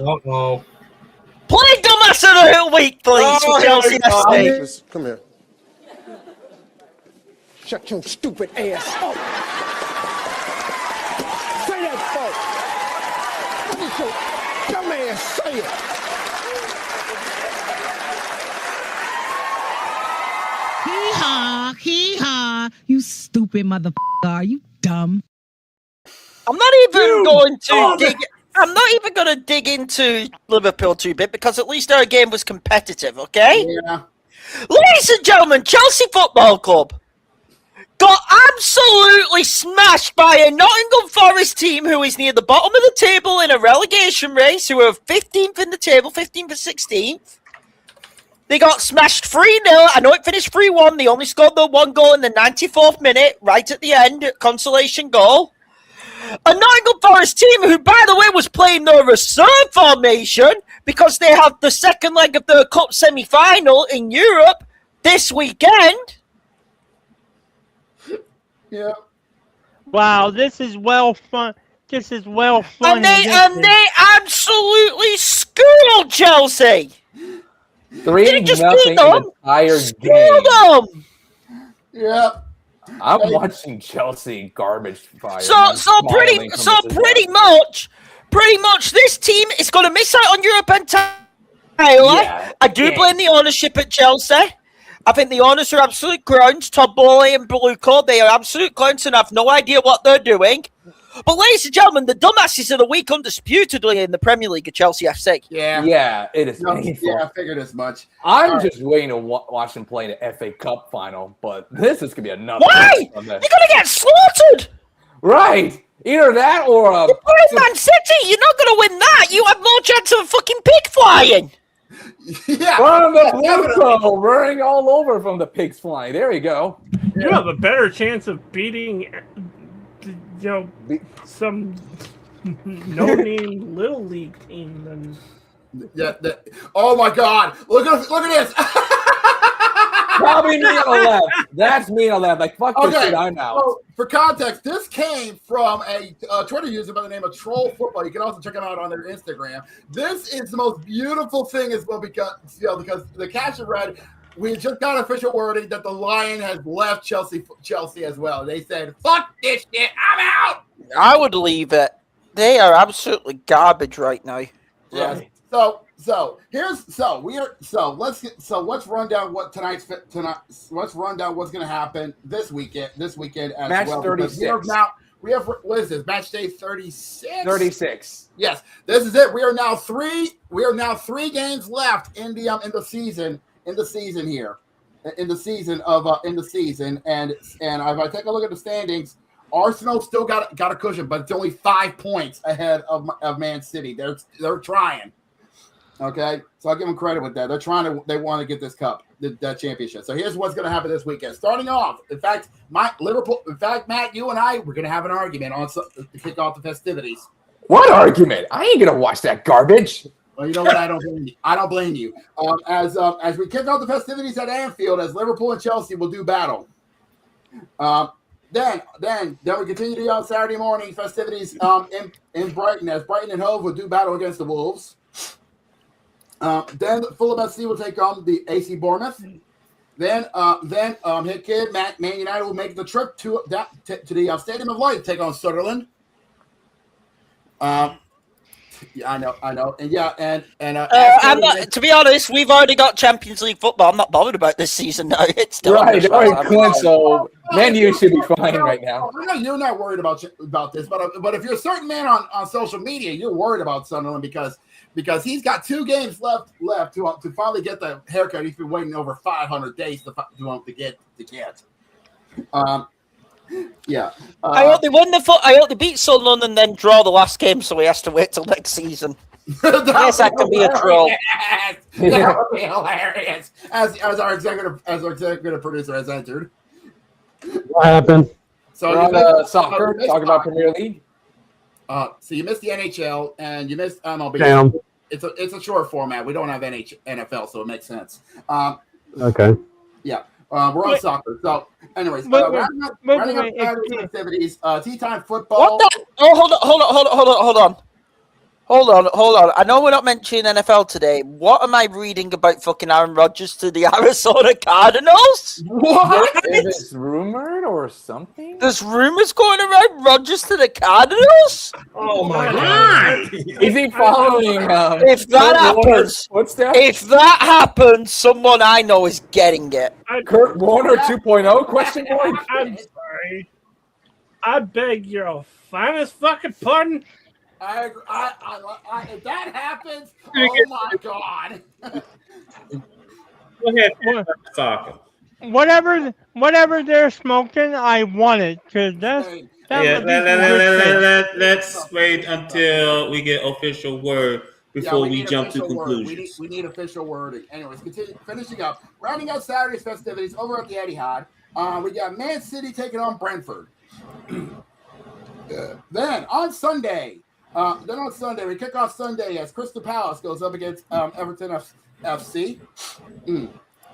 Uh-oh. Play dumbass of the week, please, for Chelsea FC. Come here. Shut your stupid ass up. Say that, folks. What did your dumb ass say it? Hee-haw. You stupid motherfucker. Are you dumb? I'm not even going to dig into Liverpool too bit because at least our game was competitive, okay? Yeah. Ladies and gentlemen, Chelsea Football Club got absolutely smashed by a Nottingham Forest team who is near the bottom of the table in a relegation race, who are 15th in the table, 15th or 16th. They got smashed 3-0. I know it finished 3-1. They only scored the 1 goal in the 94th minute, right at the end, consolation goal. A Nottingham Forest team who, by the way, was playing their reserve formation because they have the second leg of the Cup semi-final in Europe this weekend. Yeah. Wow, this is well fun. This is well fun. And they absolutely schooled Chelsea. 3-0 the entire game. Yeah. I'm watching Chelsea garbage fire. So pretty much, this team is going to miss out on Europe entirely. Yeah, I do blame the ownership at Chelsea. I think the owners are absolute clowns. Todd Bowley and Bluco, they are absolute clowns and have no idea what they're doing. But ladies and gentlemen, the dumbasses of the week undisputedly in the Premier League at Chelsea FC. Yeah, it is painful. Yeah, I figured as much. I'm just waiting to watch them play the FA Cup final, but this is going to be another. Why? You're going to get slaughtered. Right. Either that or... You're playing Man City. You're not going to win that. You have more chance of a fucking pig flying. Yeah. From the Bluco, running all over from the pigs flying. There you go. You have a better chance of beating... some no-name little league team than. Oh my God! Look at this. Probably me on the left. That's me on the left. Like fuck this shit, I'm out. So, for context, this came from a Twitter user by the name of Troll Football. You can also check them out on their Instagram. This is the most beautiful thing as well because the caption read, "We just got official wording that the Lion has left Chelsea as well." They said, "Fuck this shit, I'm out." I would leave it. They are absolutely garbage right now. Yeah. So let's run down what tonight. Let's run down what's going to happen this weekend. This weekend as Match well. 36. We have what is this? Match day 36. 36. Yes, this is it. We are now three games left in the season. In the season here, in the season, and if I take a look at the standings, Arsenal still got a cushion, but it's only 5 points ahead of Man City. They're trying. Okay, so I'll give them credit with that. They want to get this cup, that championship. So here's what's going to happen this weekend. Starting off, in fact, Matt, you and I, we're going to have an argument to kick off the festivities. What argument? I ain't gonna watch that garbage. Well, you know what? I don't blame you. As we kick off the festivities at Anfield, as Liverpool and Chelsea will do battle. Then we continue on Saturday morning festivities in Brighton, as Brighton and Hove will do battle against the Wolves. Then Fulham FC will take on the AC Bournemouth. Then Hit Kid, Man United will make the trip to the Stadium of Light to take on Sunderland. Yeah, I know, and I'm not. To be honest, we've already got Champions League football. I'm not bothered about this season now. It's still right. Clint, so Man U should be fine right now. I know you're not worried about this, but if you're a certain man on social media, you're worried about Sunderland because he's got 2 games left to finally get the haircut he's been waiting over 500 days to get. Yeah. I hope they won I hope they beat Sunderland and then draw the last game, so he has to wait till next season. Yes, that could be a troll. That would be hilarious. As our executive producer has entered. What happened? So we're on soccer. Talk about Premier League. So you missed the NHL and you missed MLB. Damn. It's a short format. We don't have NFL, so it makes sense. Okay. Yeah. We're on soccer. So, anyways, rounding up activities, tea time football. What the? Oh, hold on. I know we're not mentioning NFL today. What am I reading about fucking Aaron Rodgers to the Arizona Cardinals? What? Is it rumored or something? There's rumors going around Rodgers to the Cardinals? Oh my god! Is he following? If that happens, if that happens, someone I know is getting it. Kurt Warner 2.0? Question mark. I'm sorry. I beg your finest fucking pardon. If that happens, oh my god! Go ahead, soccer. Whatever they're smoking, I want it because let's wait until we get official word before we jump to conclusions. We need official wording. Anyways, finishing up, rounding out Saturday's festivities over at the Etihad. We got Man City taking on Brentford. Then on Sunday, we kick off Sunday as Crystal Palace goes up against Everton FC.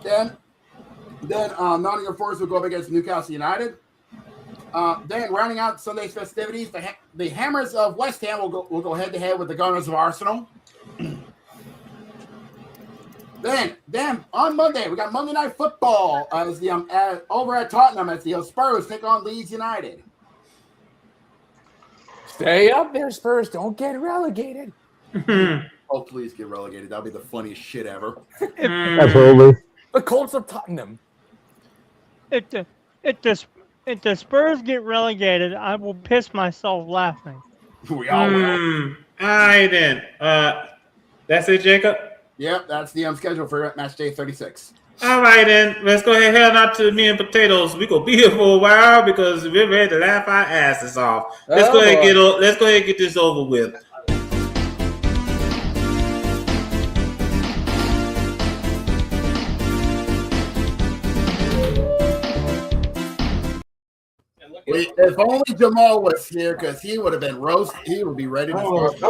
Then Nottingham Forest will go up against Newcastle United. Then rounding out Sunday's festivities, the Hammers of West Ham will go head to head with the Gunners of Arsenal. Then on Monday we got Monday Night Football as over at Tottenham as the Spurs take on Leeds United. Stay up there, Spurs. Don't get relegated. Oh, please get relegated. That'll be the funniest shit ever. Absolutely. The Colts of Tottenham. If the Spurs get relegated, I will piss myself laughing. We all will. All right then. That's it, Jacob? Yep, that's the schedule for match day 36. All right then. Let's go ahead and head out to me and potatoes. We're gonna be here for a while because we're ready to laugh our asses off. Let's go ahead and get this over with. If only Jamal was here, because he would have been roast. He would be ready to roast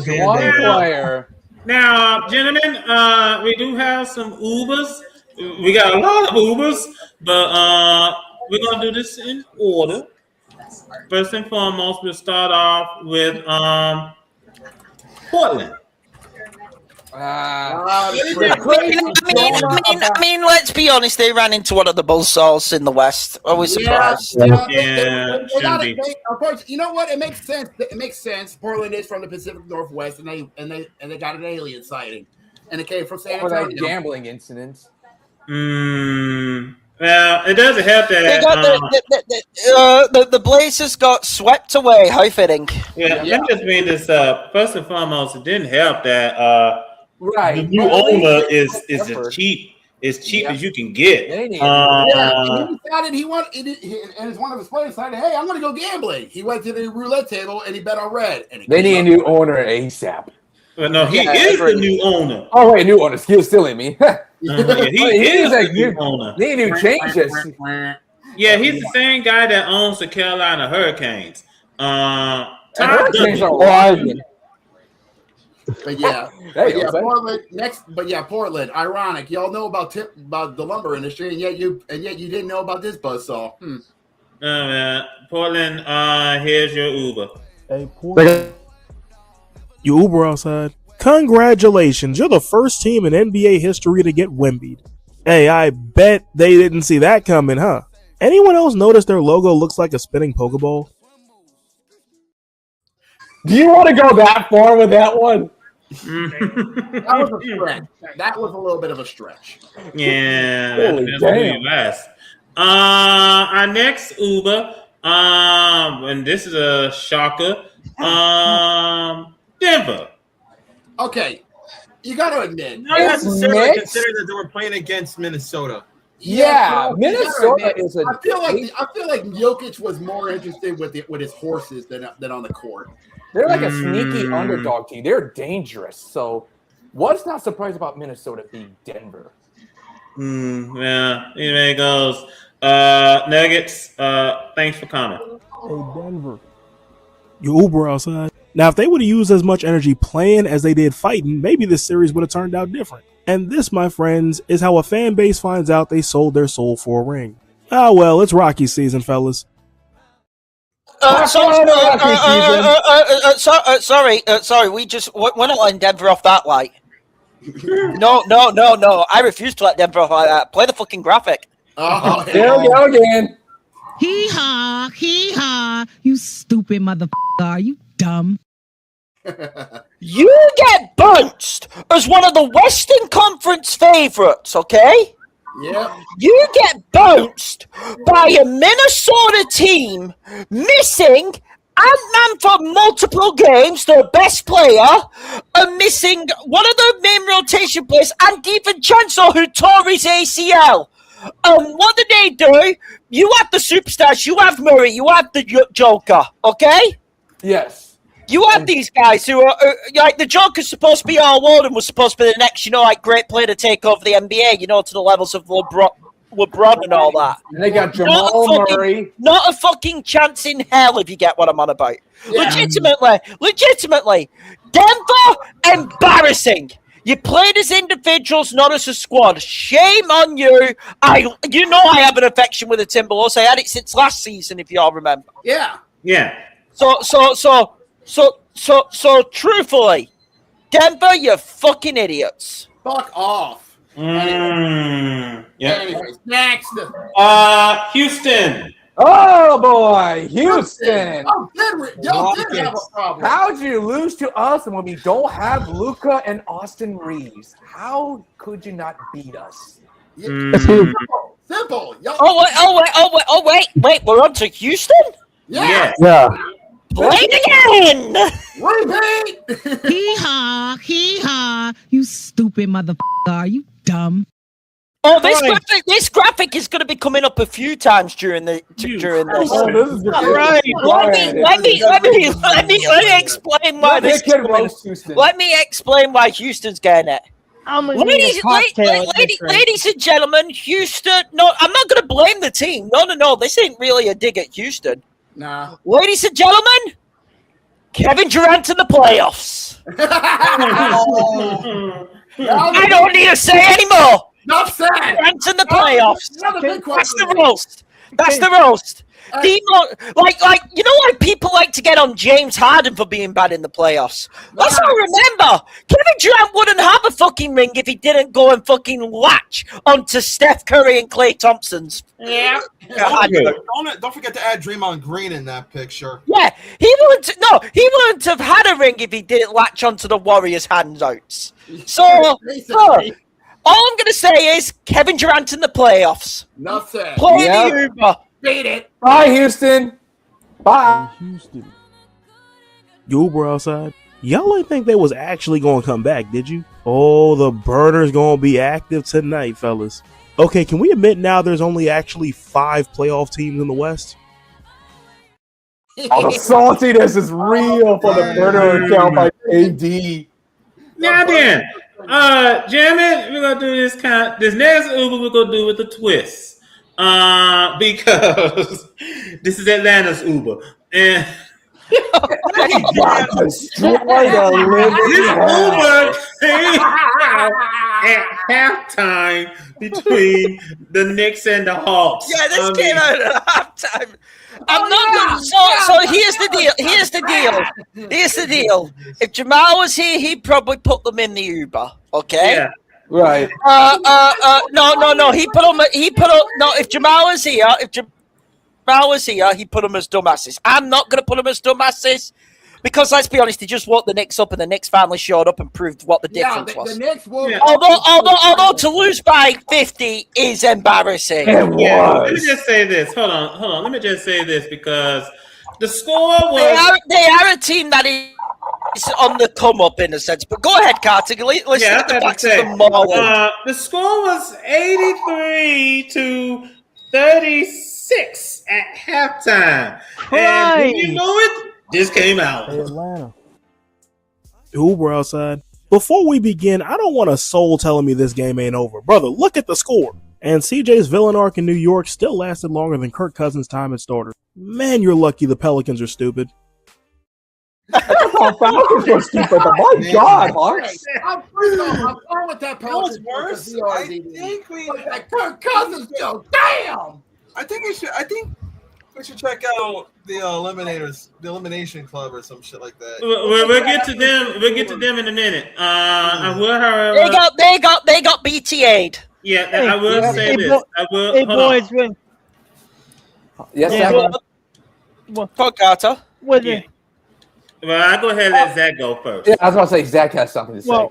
one player. Now, gentlemen, we do have some Ubers. We got a lot of Ubers, but we're gonna do this in order. First and foremost, we'll start off with Portland. I mean, let's be honest. They ran into one of the buzzsaws in the West. I was surprised. Unfortunately, you know what? It makes sense. It makes sense. Portland is from the Pacific Northwest, and they got an alien sighting, and it came from San For Antonio. that gambling incident. Well, it doesn't help that. They got the Blazers got swept away. How fitting. Let me just bring this up. First and foremost, it didn't help that the new Well, owner is as cheap as you can get. He decided he wanted, and as one of his players decided, hey, I'm going to go gambling. He went to the roulette table and he bet on red. And they need a new owner ASAP. Well, no, he is the new owner. Oh wait, new owner. Excuse silly me. He is the new owner. They need new changes. Yeah, he's the same guy that owns the Carolina Hurricanes. Hurricanes are wild. But Portland. Ironic. Y'all know about the lumber industry, and yet you didn't know about this buzzsaw. Oh man, Portland. Here's your Uber. Hey, Portland. You Uber outside. Congratulations, you're the first team in NBA history to get Wembied. Hey, I bet they didn't see that coming, huh? Anyone else notice their logo looks like a spinning Pokeball? Do you want to go that far with that one? That was a stretch. That was a little bit of a stretch. Yeah. Holy damn. Our next Uber, and this is a shocker, Denver. Okay, you got to admit, not necessarily consider that they were playing against Minnesota. Yeah, Minnesota is a. I feel like Jokic was more interested with his horses than on the court. They're like a sneaky underdog team. They're dangerous. So, what's not surprised about Minnesota being Denver? Yeah, here it goes. Nuggets. Thanks for coming. Hey, Denver. You Uber outside. Now, if they would have used as much energy playing as they did fighting, maybe this series would have turned out different. And this, my friends, is how a fan base finds out they sold their soul for a ring. Ah, well, it's Rocky season, fellas. Sorry. We're not letting Denver off that light. No. I refuse to let Denver off like that. Play the fucking graphic. Oh, there we go again. Hee-haw. You stupid motherfucker. Are you dumb? You get bounced as one of the Western Conference favorites, okay? Yeah. You get bounced by a Minnesota team missing Ant-Man for multiple games, their best player, and missing one of their main rotation players, and DiVincenzo, who tore his ACL. What did they do? You have the superstars, you have Murray, you have the Joker, okay? Yes. You have these guys who are like the Joker's supposed to be all world and was supposed to be the next, great player to take over the NBA, to the levels of LeBron and all that. And they got Jamal Murray. Not a fucking chance in hell, if you get what I'm on about. Yeah. Legitimately, Denver, embarrassing. You played as individuals, not as a squad. Shame on you. I have an affection with the Timberwolves. I had it since last season, if you all remember. Yeah. So truthfully, Denver, you fucking idiots. Fuck off. Yeah. Anyways, next. Houston. Oh boy, Houston. Y'all did have a problem. How'd you lose to us when we don't have Luka and Austin Reeves? How could you not beat us? Simple. Wait. We're on to Houston? Yeah. Play it again! Repeat! Hee-haw. You stupid motherfucker. Are you dumb? Oh, this graphic is going to be coming up a few times during this. Oh, this is right. Let me explain why this. Let me explain why Houston's getting it. Ladies and gentlemen, Houston. No, I'm not going to blame the team. No. This ain't really a dig at Houston. Nah. Ladies and gentlemen, Kevin Durant in the playoffs. I don't need to say anymore. Not sad. Durant in the playoffs. Another big question. That's the roast. Like you know why people like to get on James Harden for being bad in the playoffs? Let's all remember, Kevin Durant wouldn't have a fucking ring if he didn't go and fucking latch onto Steph Curry and Klay Thompson's. Yeah. Don't forget to add Draymond Green in that picture. Yeah, he wouldn't have had a ring if he didn't latch onto the Warriors' handouts. So, all I'm gonna say is Kevin Durant in the playoffs. Enough said. Play the Uber. Beat it. Bye, Houston. Bye. Houston. Uber outside. Y'all ain't think they was actually gonna come back, did you? Oh, the burner's gonna be active tonight, fellas. Okay, can we admit now there's only actually 5 playoff teams in the West? Oh, the saltiness is real for the burner account by AD. Now then, Jammin, we're gonna do this next Uber we're gonna do with a twist. Because this is Atlanta's Uber. And this Uber came at halftime between the Knicks and the Hawks. Yeah, this came out at halftime. I'm not. So here's the deal. Here's the deal. If Jamal was here, he'd probably put them in the Uber. Okay. Yeah. Right. No. He put them. No. If Jamal was here, he put them as dumbasses. I'm not gonna put them as dumbasses. Because let's be honest, he just woke the Knicks up, and the Knicks finally showed up and proved what the difference was. The Knicks will. Yeah. Although to lose by 50 is embarrassing. Let me just say this. Hold on. Let me just say this because the score was. They are a team that is on the come up in a sense. But go ahead, Carter. Let's get the backs of the Marlins. The score was 83-36 at halftime. And when you know it. This came out. Atlanta. Uber outside. Before we begin, I don't want a soul telling me this game ain't over. Brother, look at the score. And CJ's villain arc in New York still lasted longer than Kirk Cousins' time at starter. Man, you're lucky the Pelicans are stupid. Falcons are stupid, but my God, Hawks. I'm fine with that Pelicans. Worse? I think Kirk Cousins, yo, damn. I think we should check out the Elimination Club or some shit like that. We'll get to them. We'll get to them in a minute. I will, however, they got BTA'd. Yeah, I will say this. I will. Hey, boys, win. Yes, Fuck Carter. With it. Well, I'll go ahead and let Zach go first. Yeah, I was about to say Zach has something to say.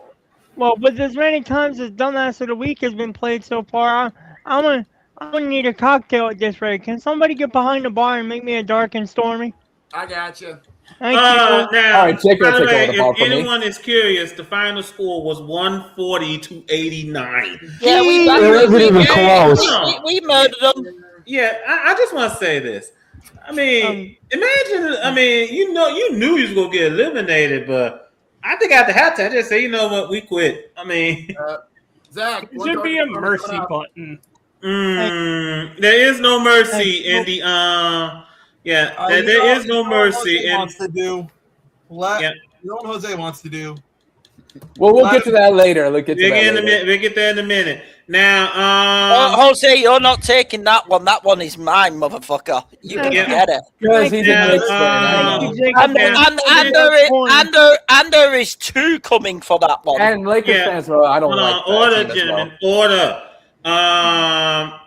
Well, with as many times as Dumbass of the Week has been played so far, I'm gonna need a cocktail at this rate. Can somebody get behind the bar and make me a dark and stormy? I got you. Thank you. Now, all right, Jake, by the way, if anyone is curious, the final score was 140-89. Yeah, we murdered them. Yeah, I just want to say this. I mean, imagine. You knew you was gonna get eliminated, but I think after halftime, I just say, you know what, we quit. I mean, Zach, there should be a mercy button. There is no mercy in the there is no mercy in wants to do. You know what Jose wants to do. Well, we'll get to that later. We'll get there in a minute. Now, Jose, you're not taking that one. That one is mine, motherfucker. You can get it. Because he's and there is 2 coming for that one. And Lakers fans, bro, I don't like that. Order, gentlemen, order.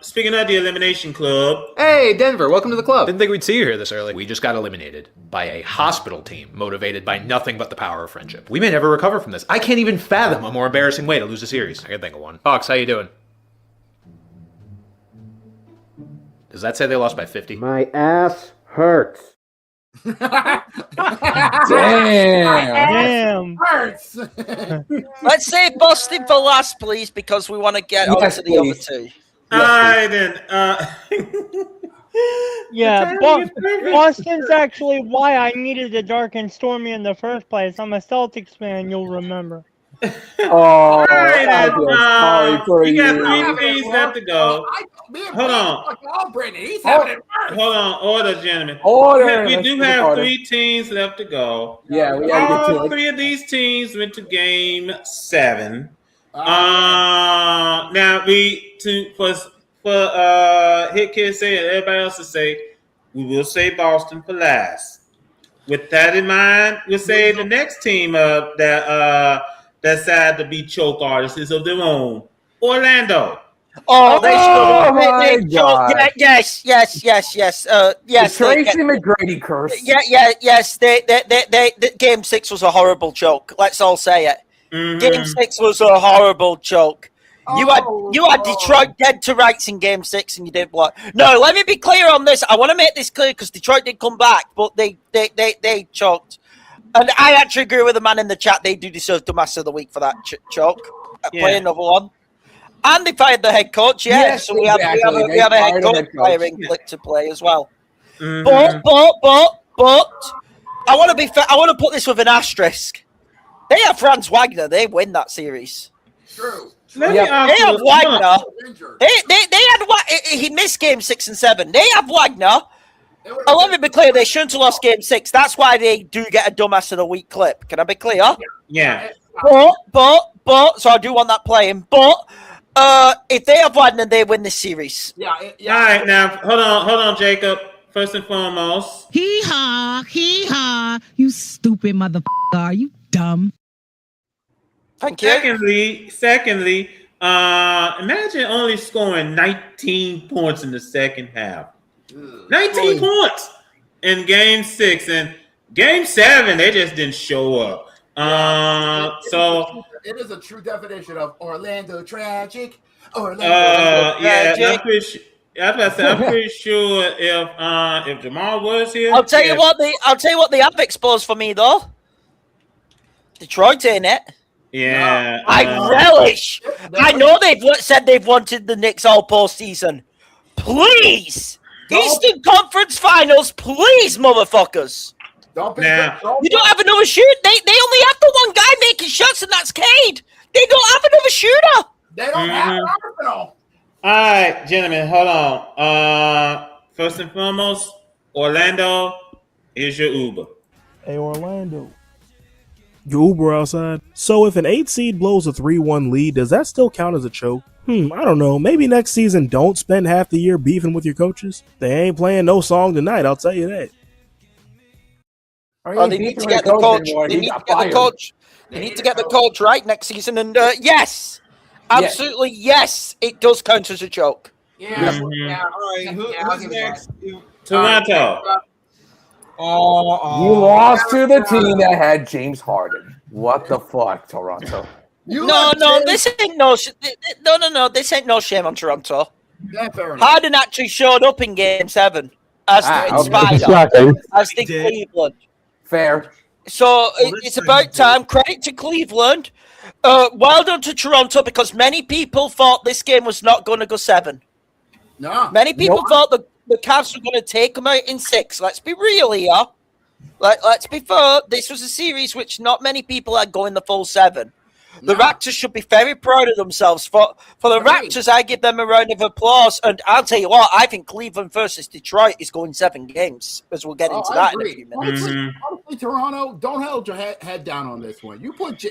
Speaking of the Elimination Club. Hey, Denver, welcome to the club. Didn't think we'd see you here this early. We just got eliminated by a hospital team motivated by nothing but the power of friendship. We may never recover from this. I can't even fathom a more embarrassing way to lose a series. I can think of one. Hawks, how you doing? Does that say they lost by 50? My ass hurts. Damn. Hurts. Let's save Boston for last, please, because we want to get on to the other 2. All right, then. Yeah, Boston's actually why I needed the dark and stormy in the first place. I'm a Celtics fan, you'll remember. All right, sorry for you. You got 3 teams left to go. Hold on. He's having it worse. Hold on, order, gentlemen. Order. We do have 3 teams left to go. Yeah, we gotta get to it. All 3 of these teams went to Game 7. Now for for Hit Kid say and everybody else to say, we will say Boston for last. With that in mind, we'll say the next team that decided to be choke artists of their own, Orlando. Oh, they should. my God. Yes. Yes. The Tracy McGrady curse. Yes. The Game 6 was a horrible joke. Let's all say it. Game 6 was a horrible joke. You had Detroit dead to rights in Game 6, and you did what? No, let me be clear on this. I want to make this clear because Detroit did come back, but they choked. And I actually agree with the man in the chat. They do deserve Dumbass of the Week for that choke. Play another one. And they fired the head coach, yes. So we have a head coach firing clip to play as well. But I want to be fair. I want to put this with an asterisk. They have Franz Wagner. They win that series. True. They have Wagner. He missed Game 6 and 7. They have Wagner. Let me be clear. They shouldn't have lost Game 6. That's why they do get a Dumbass of the Week clip. Can I be clear? Yeah. But so I do want that playing. But if they have Wagner, they win this series. Yeah. All right, now hold on, Jacob. First and foremost, hee haw, you stupid motherfucker. Are you dumb? Thank you. Secondly, imagine only scoring 19 points in the second half. 19 points in Game 6 and Game 7. They just didn't show up. So it is a true definition of Orlando tragic. I'm pretty sure if Jamal was here, I'll tell you what they have exposed for me though. Detroit in it. Yeah, I relish. I know they've said they've wanted the Knicks all postseason. Please, Eastern Conference Finals, please, motherfuckers. You don't have another shooter. They only have the one guy making shots, and that's Cade. They don't have another shooter. They don't have an arsenal. All right, gentlemen, hold on. First and foremost, Orlando is your Uber. Hey, Orlando. Your Uber outside. So if an 8 seed blows a 3-1 lead, does that still count as a choke? I don't know. Maybe next season don't spend half the year beefing with your coaches. They ain't playing no song tonight, I'll tell you that. They need to get the coach. They need to get the coach. They need to get the coach right next season. And yes, absolutely yes, it does count as a joke. Yeah. All right. Who's next? Toronto. You lost to the team that had James Harden. What the fuck, Toronto? This ain't no shame on Toronto. Yeah, Harden actually showed up in Game 7 as the Cleveland. Fair. So it's about time. Credit to Cleveland. Well done to Toronto because many people thought this game was not going to go 7. No. Many people thought the Cavs were going to take them out in 6. Let's be real here. Let's be fair. This was a series which not many people had going the full 7. The Raptors should be very proud of themselves. For the Raptors, I give them a round of applause. And I'll tell you what, I think Cleveland versus Detroit is going 7 games, as we'll get into that in a few minutes. Honestly, Toronto, don't hold your head down on this one. You put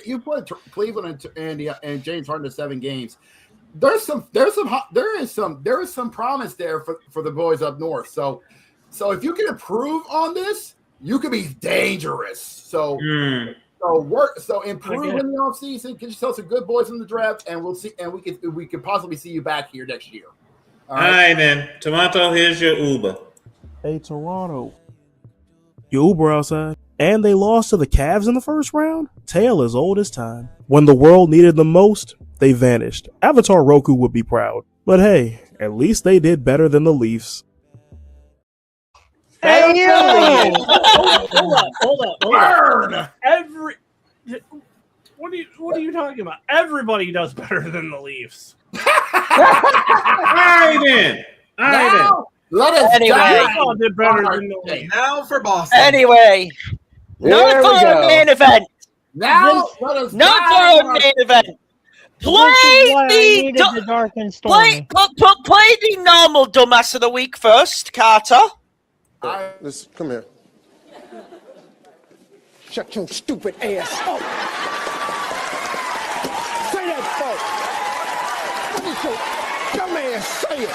Cleveland and James Harden to 7 games. There is some promise there for the boys up north. So if you can improve on this, you could be dangerous. So improve in the offseason, get yourself some good boys in the draft, and we'll see. And we can possibly see you back here next year. All right, then. Toronto, here's your Uber. Hey, Toronto. Your Uber outside. And they lost to the Cavs in the first round? Tale as old as time. When the world needed them most, they vanished. Avatar Roku would be proud. But hey, at least they did better than the Leafs. Hey, hold up. Burn! What are you talking about? Everybody does better than the Leafs. All right, then. Let us did better than the Leafs. Now for Boston. Anyway, not for a main event. Now, not for a main event. Play the normal dumbass of the week first, Carter. Listen, come here. Shut your stupid ass up. Say that, folks. Shut your dumb ass man say it.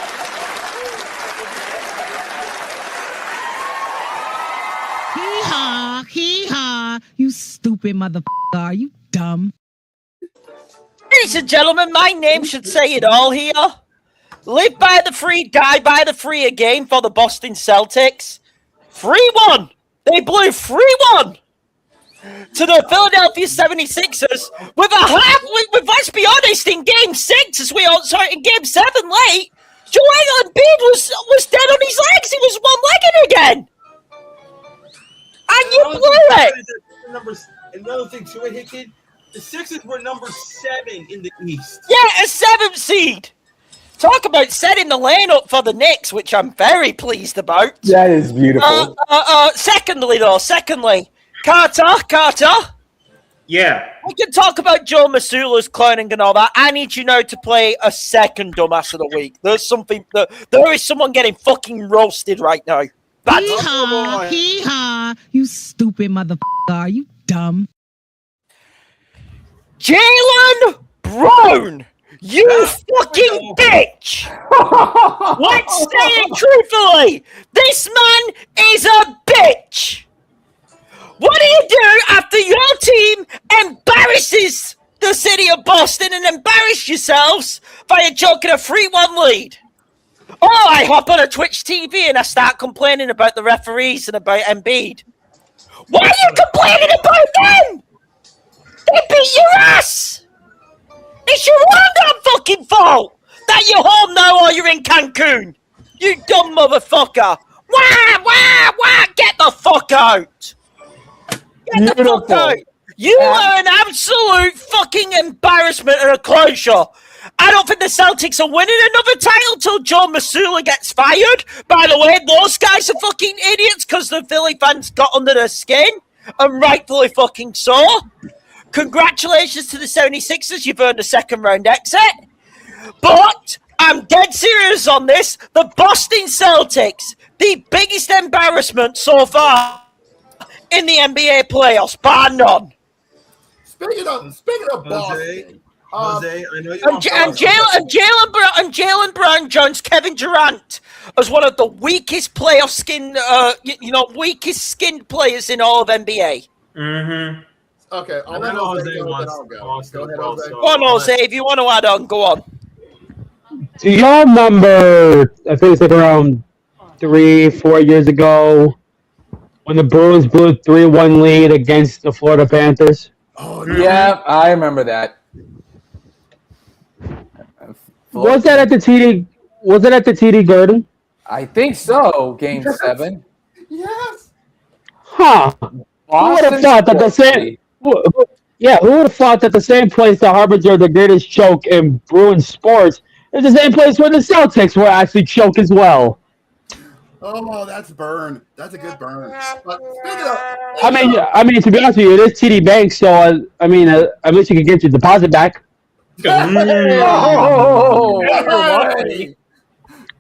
Hee-haw, hee-haw. You stupid motherfucker. Are you dumb? Ladies and gentlemen, my name should say it all here. Live by the free, die by the free again for the Boston Celtics. 3-1. They blew 3-1 to the Philadelphia 76ers with let's be honest, in game 6, in game 7 late, Joel Embiid was dead on his legs. He was one-legged again. And you blew it. Another thing too, Hickey, the Sixers were number 7 in the East. Yeah, a 7th seed. Talk about setting the lane up for the Knicks, which I'm very pleased about. That is beautiful. Secondly, Carter. Yeah. We can talk about Joe Masula's cloning and all that. I need you now to play a second dumbass of the week. There is someone getting fucking roasted right now. Hee-haw, hee-haw. You stupid motherfucker. Are you dumb? Jalen Brown, you fucking bitch! Let's say it truthfully. This man is a bitch. What do you do after your team embarrasses the city of Boston and embarrass yourselves by choking a 3-1 lead? Oh, I hop on a Twitch TV and I start complaining about the referees and about Embiid. Why are you complaining about them? They beat your ass! It's your own damn fucking fault that you're home now or you're in Cancun. You dumb motherfucker. Wah! Get the fuck out. Get the fuck out. You are an absolute fucking embarrassment and a closure. I don't think the Celtics are winning another title till Joe Masula gets fired. By the way, those guys are fucking idiots because the Philly fans got under their skin, and rightfully fucking so. Congratulations to the 76ers, you've earned a second round exit. But I'm dead serious on this. The Boston Celtics, the biggest embarrassment so far in the NBA playoffs, bar none. Speaking of Boston, Jose, I know you and Jalen Brown joins Kevin Durant as one of the weakest playoff weakest skinned players in all of NBA. Mm-hmm. Okay, I'll let Jose go. Go ahead, Jose. Go on, Jose. If you want to add on, go on. Do y'all remember, I think it's like around 3-4 years ago, when the Bruins blew a 3-1 lead against the Florida Panthers? Oh, yeah, I remember that. Was that at the TD? Was it at the TD Garden? I think so. Game 7. Yes. Huh. Who would have thought that the same? Yeah, who would have thought that the same place that harbinger the greatest choke in Bruins sports is the same place where the Celtics will actually choke as well? Oh, that's burn. That's a good burn. But I mean, to be honest with you, it is TD Bank, so at least you can get your deposit back.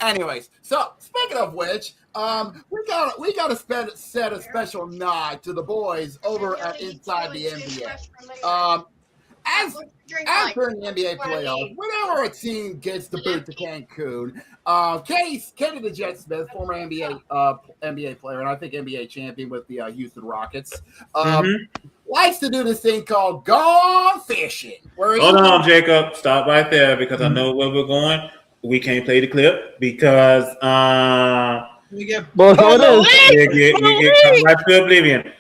Anyways, so speaking of which, we gotta set a special nod to the boys over at Inside the NBA. As during the NBA playoffs, whenever a team gets the boot to Cancun, Kenny the Jet Smith, former NBA player, and I think NBA champion with the Houston Rockets, likes to do this thing called gone fishing. Hold on, Jacob. Stop right there because I know where we're going. We can't play the clip because we get right to oblivion.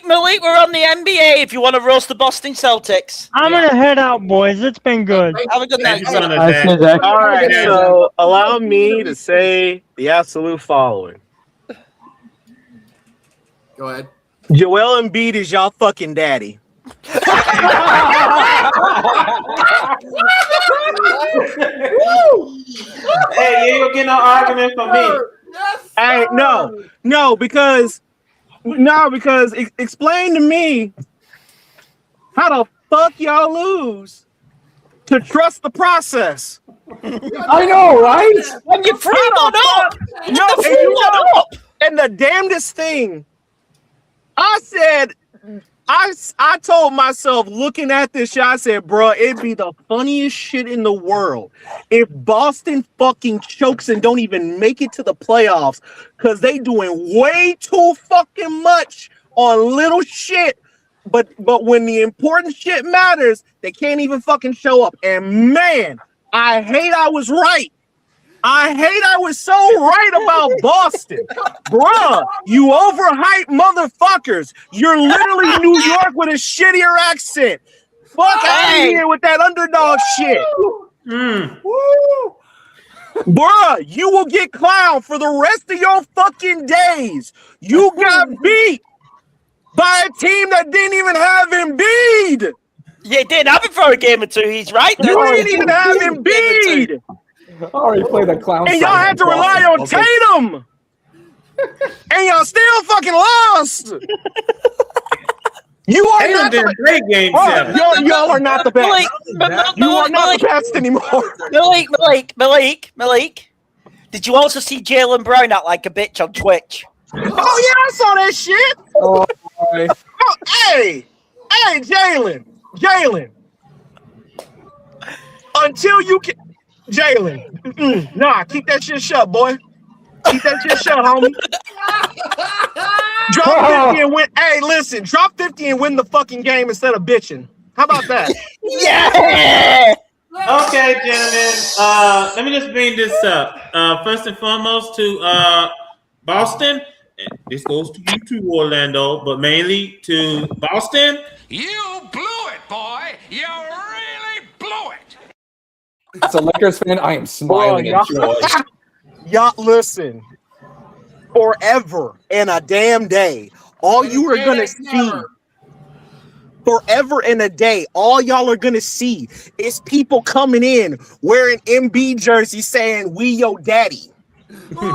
Malik, we're on the NBA if you want to roast the Boston Celtics. I'm going to head out, boys. It's been good. Have a good night. All right, so allow me to say the absolute following. Go ahead. Joel Embiid is y'all fucking daddy. Hey, you ain't getting no argument from me. Hey, no, because explain to me how the fuck y'all lose to trust the process. I know, right? When you free one up, and the damnedest thing, I said I told myself looking at this shit, I said, bro, it'd be the funniest shit in the world if Boston fucking chokes and don't even make it to the playoffs because they doing way too fucking much on little shit. But when the important shit matters, they can't even fucking show up. And man, I hate I was right. I was so right about Boston. Bruh, you overhyped motherfuckers. You're literally New York with a shittier accent. Fuck out of here with that underdog shit. Bruh, you will get clowned for the rest of your fucking days. You got beat by a team that didn't even have Embiid. Yeah, didn't have him for a game or two. He's right. You didn't even have Embiid. I already played that clown. And y'all had to rely on Tatum. And y'all still fucking lost. You are not the great game seven. Y'all are not the best. You are not the best anymore. Malik. Did you also see Jalen Brown act like a bitch on Twitch? Oh yeah, I saw that shit. Hey, Jalen. Until you can, Jalen. Nah, keep that shit shut, boy. Keep that shit shut, homie. Drop 50 and win. Hey, listen, drop 50 and win the fucking game instead of bitching. How about that? Yeah. Okay, gentlemen. Let me just bring this up. First and foremost to Boston. This goes to you too, Orlando, but mainly to Boston. You blew it, boy. You really blew it. As a Lakers fan, I am smiling in joy. Y'all, listen. Forever and a damn day, all you are gonna see. Forever and a day, all y'all are gonna see is people coming in wearing MB jerseys saying "We your daddy." No,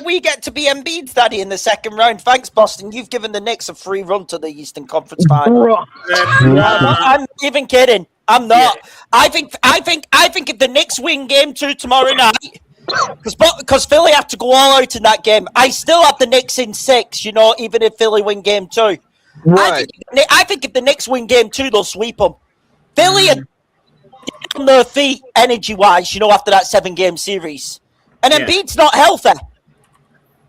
we get to be Embiid's daddy in the second round. Thanks, Boston. You've given the Knicks a free run to the Eastern Conference Final. I'm not even kidding. I'm not. I think if the Knicks win Game 2 tomorrow night, because Philly have to go all out in that game, I still have the Knicks in 6. You know, even if Philly win Game 2, right? I think if the Knicks win Game 2, they'll sweep them. Philly are on their feet energy-wise, you know, after that 7-game series. And Embiid's not healthy.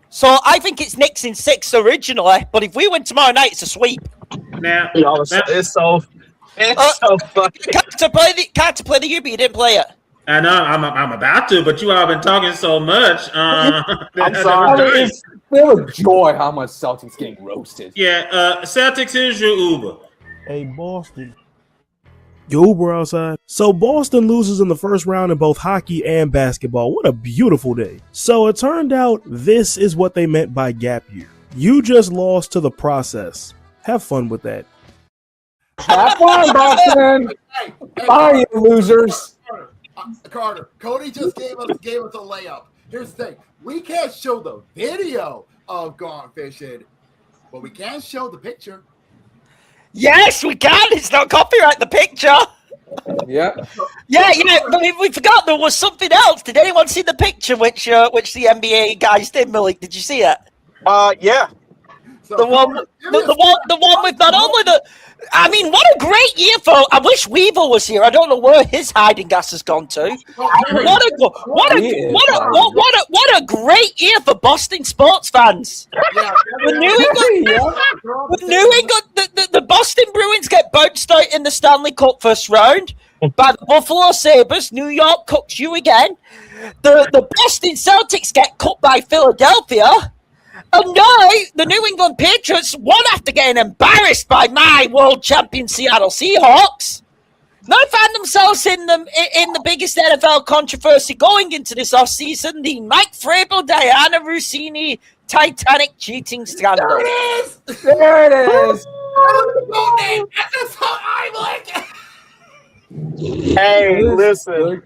So I think it's Knicks in 6 originally, but if we win tomorrow night, it's a sweep. Now, it's so fucking... Can't to play the U, but you didn't play it. I know, I'm about to, but you all been talking so much. I'm sorry. It's still a joy how much Celtics getting roasted. Yeah, Celtics, here's your Uber. Hey, Boston. Your Uber outside. So Boston loses in the first round in both hockey and basketball. What a beautiful day. So it turned out this is what they meant by gap year. You just lost to the process. Have fun with that. Have fun, Boston. Bye, you losers. Carter, Cody just gave us a layup. Here's the thing. We can't show the video of Gone Fishing, but we can show the picture. Yes, we can. It's not copyright the picture. Yeah. Yeah, but we forgot there was something else. Did anyone see the picture which the NBA guys did, Malik? Did you see it? Yeah. So the one with not only the. I mean, what a great year for. I wish Weaver was here. I don't know where his hiding gas has gone to. What a great year for Boston sports fans. Yeah. The Boston Bruins get bounced out in the Stanley Cup first round by the Buffalo Sabres. New York cooks you again. The Boston Celtics get cut by Philadelphia. And now the New England Patriots won after getting embarrassed by my world champion Seattle Seahawks. Now find themselves in the biggest NFL controversy going into this offseason, the Mike Vrabel, Diana Rossini Titanic cheating scandal. There it is. There it is. That's how I like it. Hey, listen.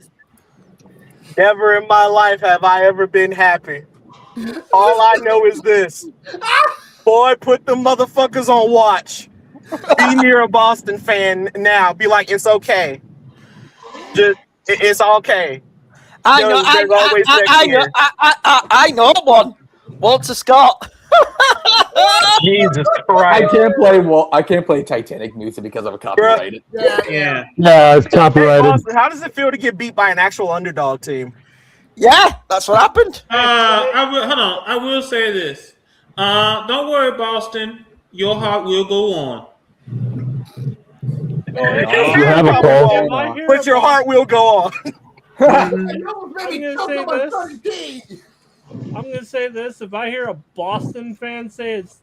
Never in my life have I ever been happy. All I know is this. Boy, put the motherfuckers on watch. Be near a Boston fan now. Be like, it's okay. It's okay. I know one. Walter Scott. Jesus Christ! I can't play Titanic music because of a copyrighted. Yeah. Yeah, it's copyrighted. Hey, Austin, how does it feel to get beat by an actual underdog team? Yeah, that's what happened. Hold on. I will say this. Don't worry, Boston. Your heart will go on. You have a call. But your heart will go on. I'm gonna say this. If I hear a Boston fan say it's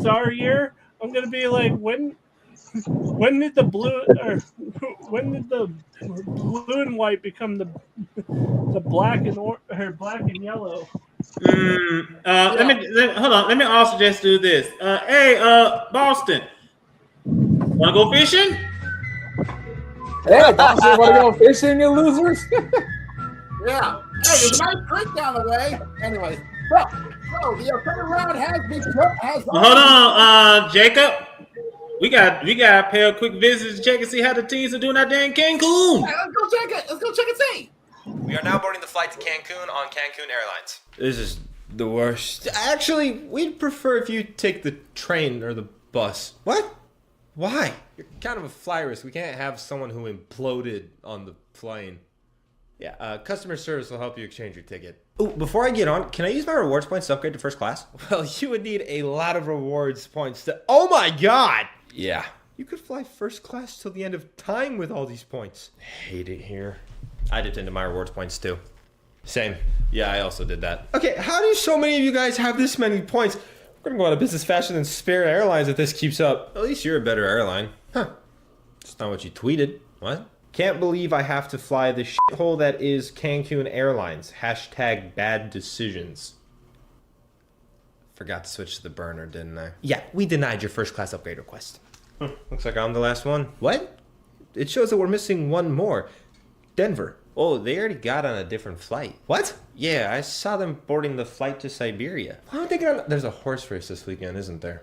our year, I'm gonna be like, when did the blue and white become the black and black and yellow? Hold on. Let me also just do this. Hey, Boston, wanna go fishing? Hey, Boston, want to go fishing, you losers? Yeah. Hey, there's a nice drink down the way. Anyways, so the second round Hold on, Jacob. We got to pay a quick visit to check and see how the teams are doing out there in Cancun. Hey, let's go check it. Let's go check and see. We are now boarding the flight to Cancun on Cancun Airlines. This is the worst. Actually, we'd prefer if you take the train or the bus. What? Why? You're kind of a fly risk. We can't have someone who imploded on the plane. Yeah, customer service will help you exchange your ticket. Ooh, before I get on, can I use my rewards points to upgrade to first class? Well, you would need a lot of rewards points to... Oh my god! Yeah. You could fly first class till the end of time with all these points. Hate it here. I dipped into my rewards points too. Same. Yeah, I also did that. Okay, how do so many of you guys have this many points? We're gonna go out of business faster than Spirit Airlines if this keeps up. At least you're a better airline. Huh. It's not what you tweeted. What? Can't believe I have to fly the shithole that is Cancun Airlines. Hashtag bad decisions. Forgot to switch to the burner, didn't I? Yeah, we denied your first class upgrade request. Looks like I'm the last one. What? It shows that we're missing one more. Denver. Oh, they already got on a different flight. What? Yeah, I saw them boarding the flight to Siberia. Why don't they get on? There's a horse race this weekend, isn't there?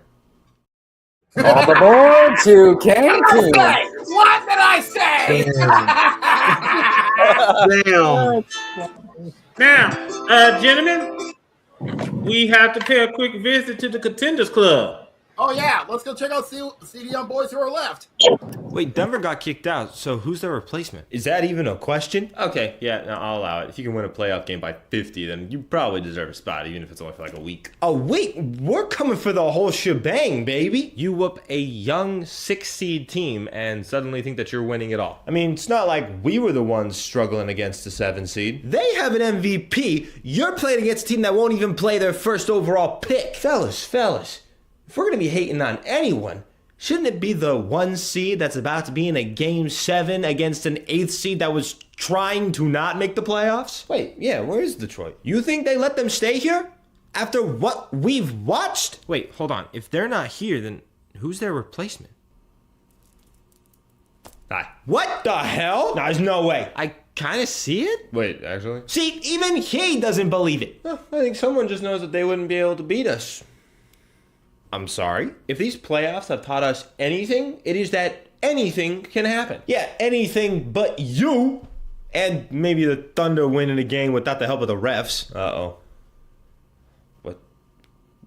All aboard to Cancun. What did I say? Now, gentlemen, we have to pay a quick visit to the Contenders Club. Oh yeah, let's go check out see the young boys who are left. Wait, Denver got kicked out, so who's their replacement? Is that even a question? Okay, yeah, no, I'll allow it. If you can win a playoff game by 50, then you probably deserve a spot, even if it's only for like a week. Oh wait, we're coming for the whole shebang, baby. You whoop a young 6-seed team and suddenly think that you're winning it all. I mean, it's not like we were the ones struggling against the 7-seed. They have an MVP. You're playing against a team that won't even play their first overall pick. Fellas. If we're going to be hating on anyone, shouldn't it be the 1 seed that's about to be in a game 7 against an 8th seed that was trying to not make the playoffs? Wait, yeah, where is Detroit? You think they let them stay here? After what we've watched? Wait, hold on. If they're not here, then who's their replacement? What the hell? No, there's no way. I kind of see it. Wait, actually? See, even he doesn't believe it. Well, I think someone just knows that they wouldn't be able to beat us. I'm sorry? If these playoffs have taught us anything, it is that anything can happen. Yeah, anything but you. And maybe the Thunder winning a game without the help of the refs. Uh-oh.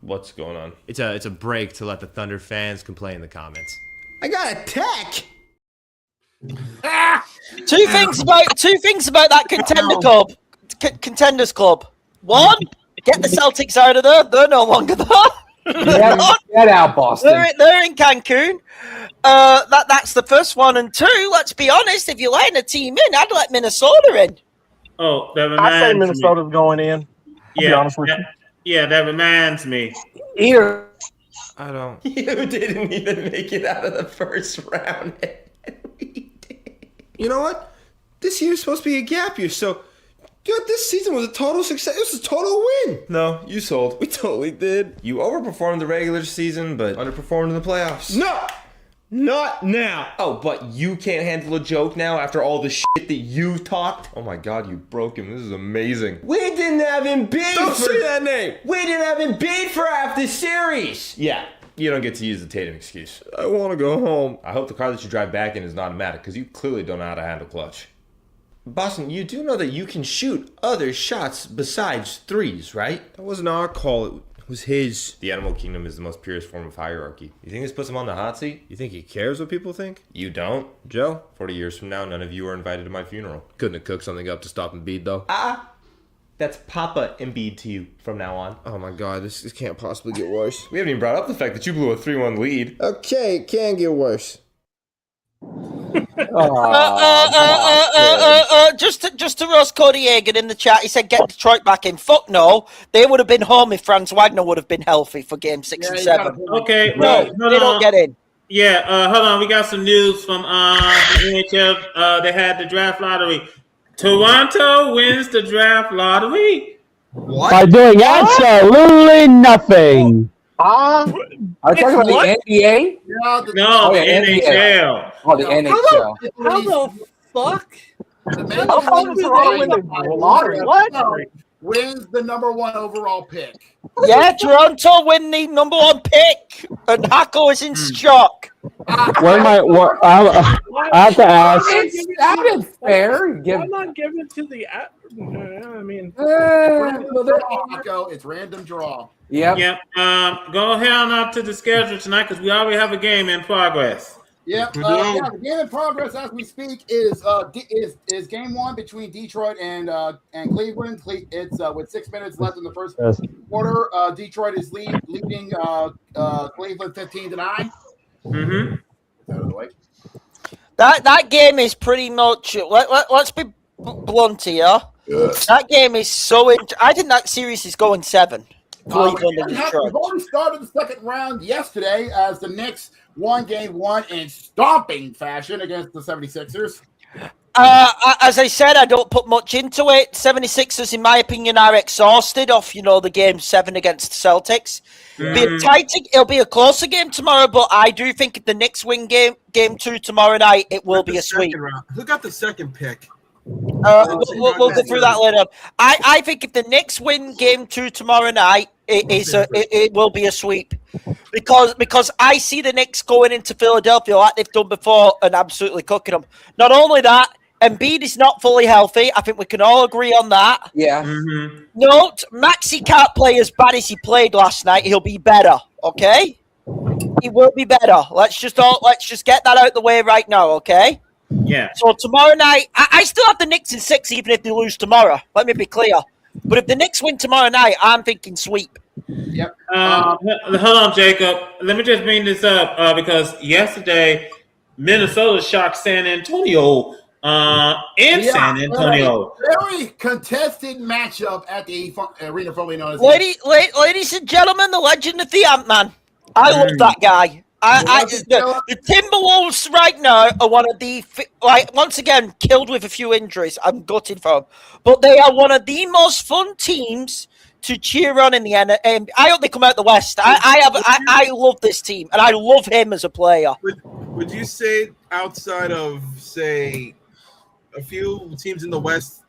What's going on? It's a break to let the Thunder fans complain in the comments. I got a tech! Two things about that contenders club. One, get the Celtics out of there. They're no longer there. Get out, Boston. They're in Cancun. That's the first one. And two, let's be honest, if you're letting a team in, I'd let Minnesota in. Oh, that reminds I say me. Minnesota's going in. I'll be honest with you. Yeah, that reminds me. Here. I don't. You didn't even make it out of the first round. You know what? This year's supposed to be a gap year, so this season was a total success. It was a total win. No, you sold. We totally did. You overperformed the regular season, but underperformed in the playoffs. No! Not now. Oh, but you can't handle a joke now after all the shit that you talked? Oh my god, you broke him. This is amazing. We didn't have Embiid. Don't say that name. We didn't have Embiid for half the series. Yeah, you don't get to use the Tatum excuse. I want to go home. I hope the car that you drive back in is not automatic, because you clearly don't know how to handle clutch. Boston, you do know that you can shoot other shots besides threes, right? That wasn't our call. It was his. The animal kingdom is the most purest form of hierarchy. You think this puts him on the hot seat? You think he cares what people think? You don't? Joe? 40 years from now, none of you are invited to my funeral. Couldn't have cooked something up to stop Embiid, though. That's Papa Embiid to you from now on. Oh my god, this can't possibly get worse. We haven't even brought up the fact that you blew a 3-1 lead. Okay, it can get worse. Just to roast Cody Hagan in the chat, he said get Detroit back in. Fuck no, they would have been home if Franz Wagner would have been healthy for game 6 and 7. Okay, no, they don't get in. Yeah, hold on. We got some news from the NHL. They had the draft lottery. Toronto wins the draft lottery. What? By doing absolutely nothing. Are you talking about the NBA? No, the NHL. Oh, the NHL. How the fuck? What? Wins the number 1 overall pick. Yeah, Toronto win the number 1 pick, and Hako is in shock. Where am I? I have to ask. That is fair. Why not give it to the? I mean, It's random draw. Yep. Go ahead on up to the schedule tonight because we already have a game in progress. Yep. The game in progress as we speak is game 1 between Detroit and Cleveland. It's with 6 minutes left in the first quarter. Detroit is leading Cleveland 15-9. Mm-hmm. Out of the way. That game is pretty much. Let's be blunt here. That game is so. I think that series is going 7. Cleveland and Detroit. We've already started the second round yesterday as the Knicks won game 1 in stomping fashion against the 76ers. As I said, I don't put much into it. 76ers, in my opinion, are exhausted off, the game 7 against the Celtics. It'll be a closer game tomorrow, but I do think if the Knicks win game 2 tomorrow night, it will be a sweep. Who got the second pick? We'll go through that later on. I think if the Knicks win game 2 tomorrow night, it will be a sweep. Because I see the Knicks going into Philadelphia like they've done before and absolutely cooking them. Not only that, Embiid is not fully healthy. I think we can all agree on that. Yeah. Mm-hmm. Note, Maxey can't play as bad as he played last night. He'll be better, okay? He will be better. Let's just get that out the way right now, okay? Yeah. So tomorrow night, I still have the Knicks in 6 even if they lose tomorrow. Let me be clear. But if the Knicks win tomorrow night, I'm thinking sweep. Yep. Hold on, Jacob. Let me just bring this up because yesterday Minnesota shocked San Antonio San Antonio. Very contested matchup at the arena formerly known as. Ladies and gentlemen, the legend of the Ant-Man. I love that guy. The Timberwolves right now are one of the once again killed with a few injuries. I'm gutted for them, but they are one of the most fun teams to cheer on in the end. I hope they come out the West. I love this team, and I love him as a player. Would you say outside of say a few teams in the West,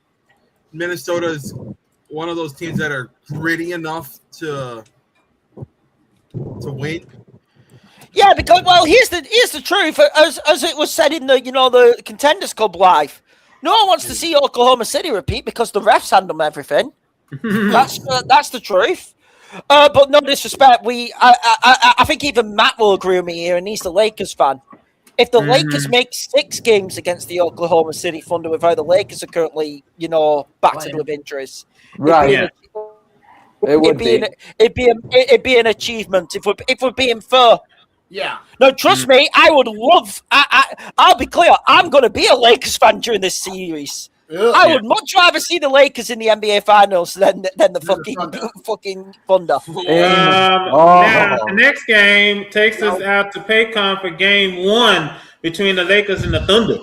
Minnesota is one of those teams that are gritty enough to win? Yeah, because here's the truth. As it was said in the Contenders Club live, no one wants to see Oklahoma City repeat because the refs handle everything. That's the truth. But no disrespect, I think even Matt will agree with me here, and he's the Lakers fan. If the Lakers make 6 games against the Oklahoma City Thunder with how the Lakers are currently, battered with injuries, right? It'd be an achievement if we're being fair. Yeah. No, trust me, I would love. I'll be clear. I'm going to be a Lakers fan during this series. I would much rather see the Lakers in the NBA Finals than the fucking Thunder. Now the next game takes us out to Paycom for game 1 between the Lakers and the Thunder.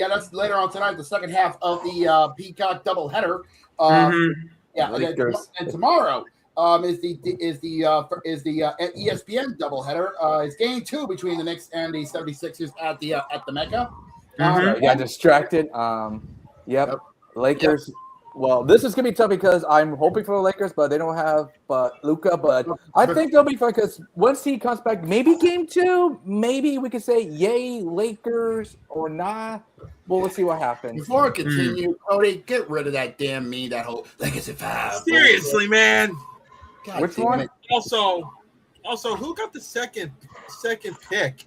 That's later on tonight, the second half of the Peacock doubleheader. And tomorrow is the ESPN doubleheader. It's game 2 between the Knicks and the 76ers at the Mecca. Got distracted. Lakers. Well, this is gonna be tough because I'm hoping for the Lakers, but they don't have Luka. But I think they'll be fine because once he comes back, maybe game 2, maybe we could say yay Lakers or nah. Well, let's see what happens. Before I continue, Cody, get rid of that damn me. That whole Lakers at 5. Seriously, man. God Which damn one? it. Also, who got the second pick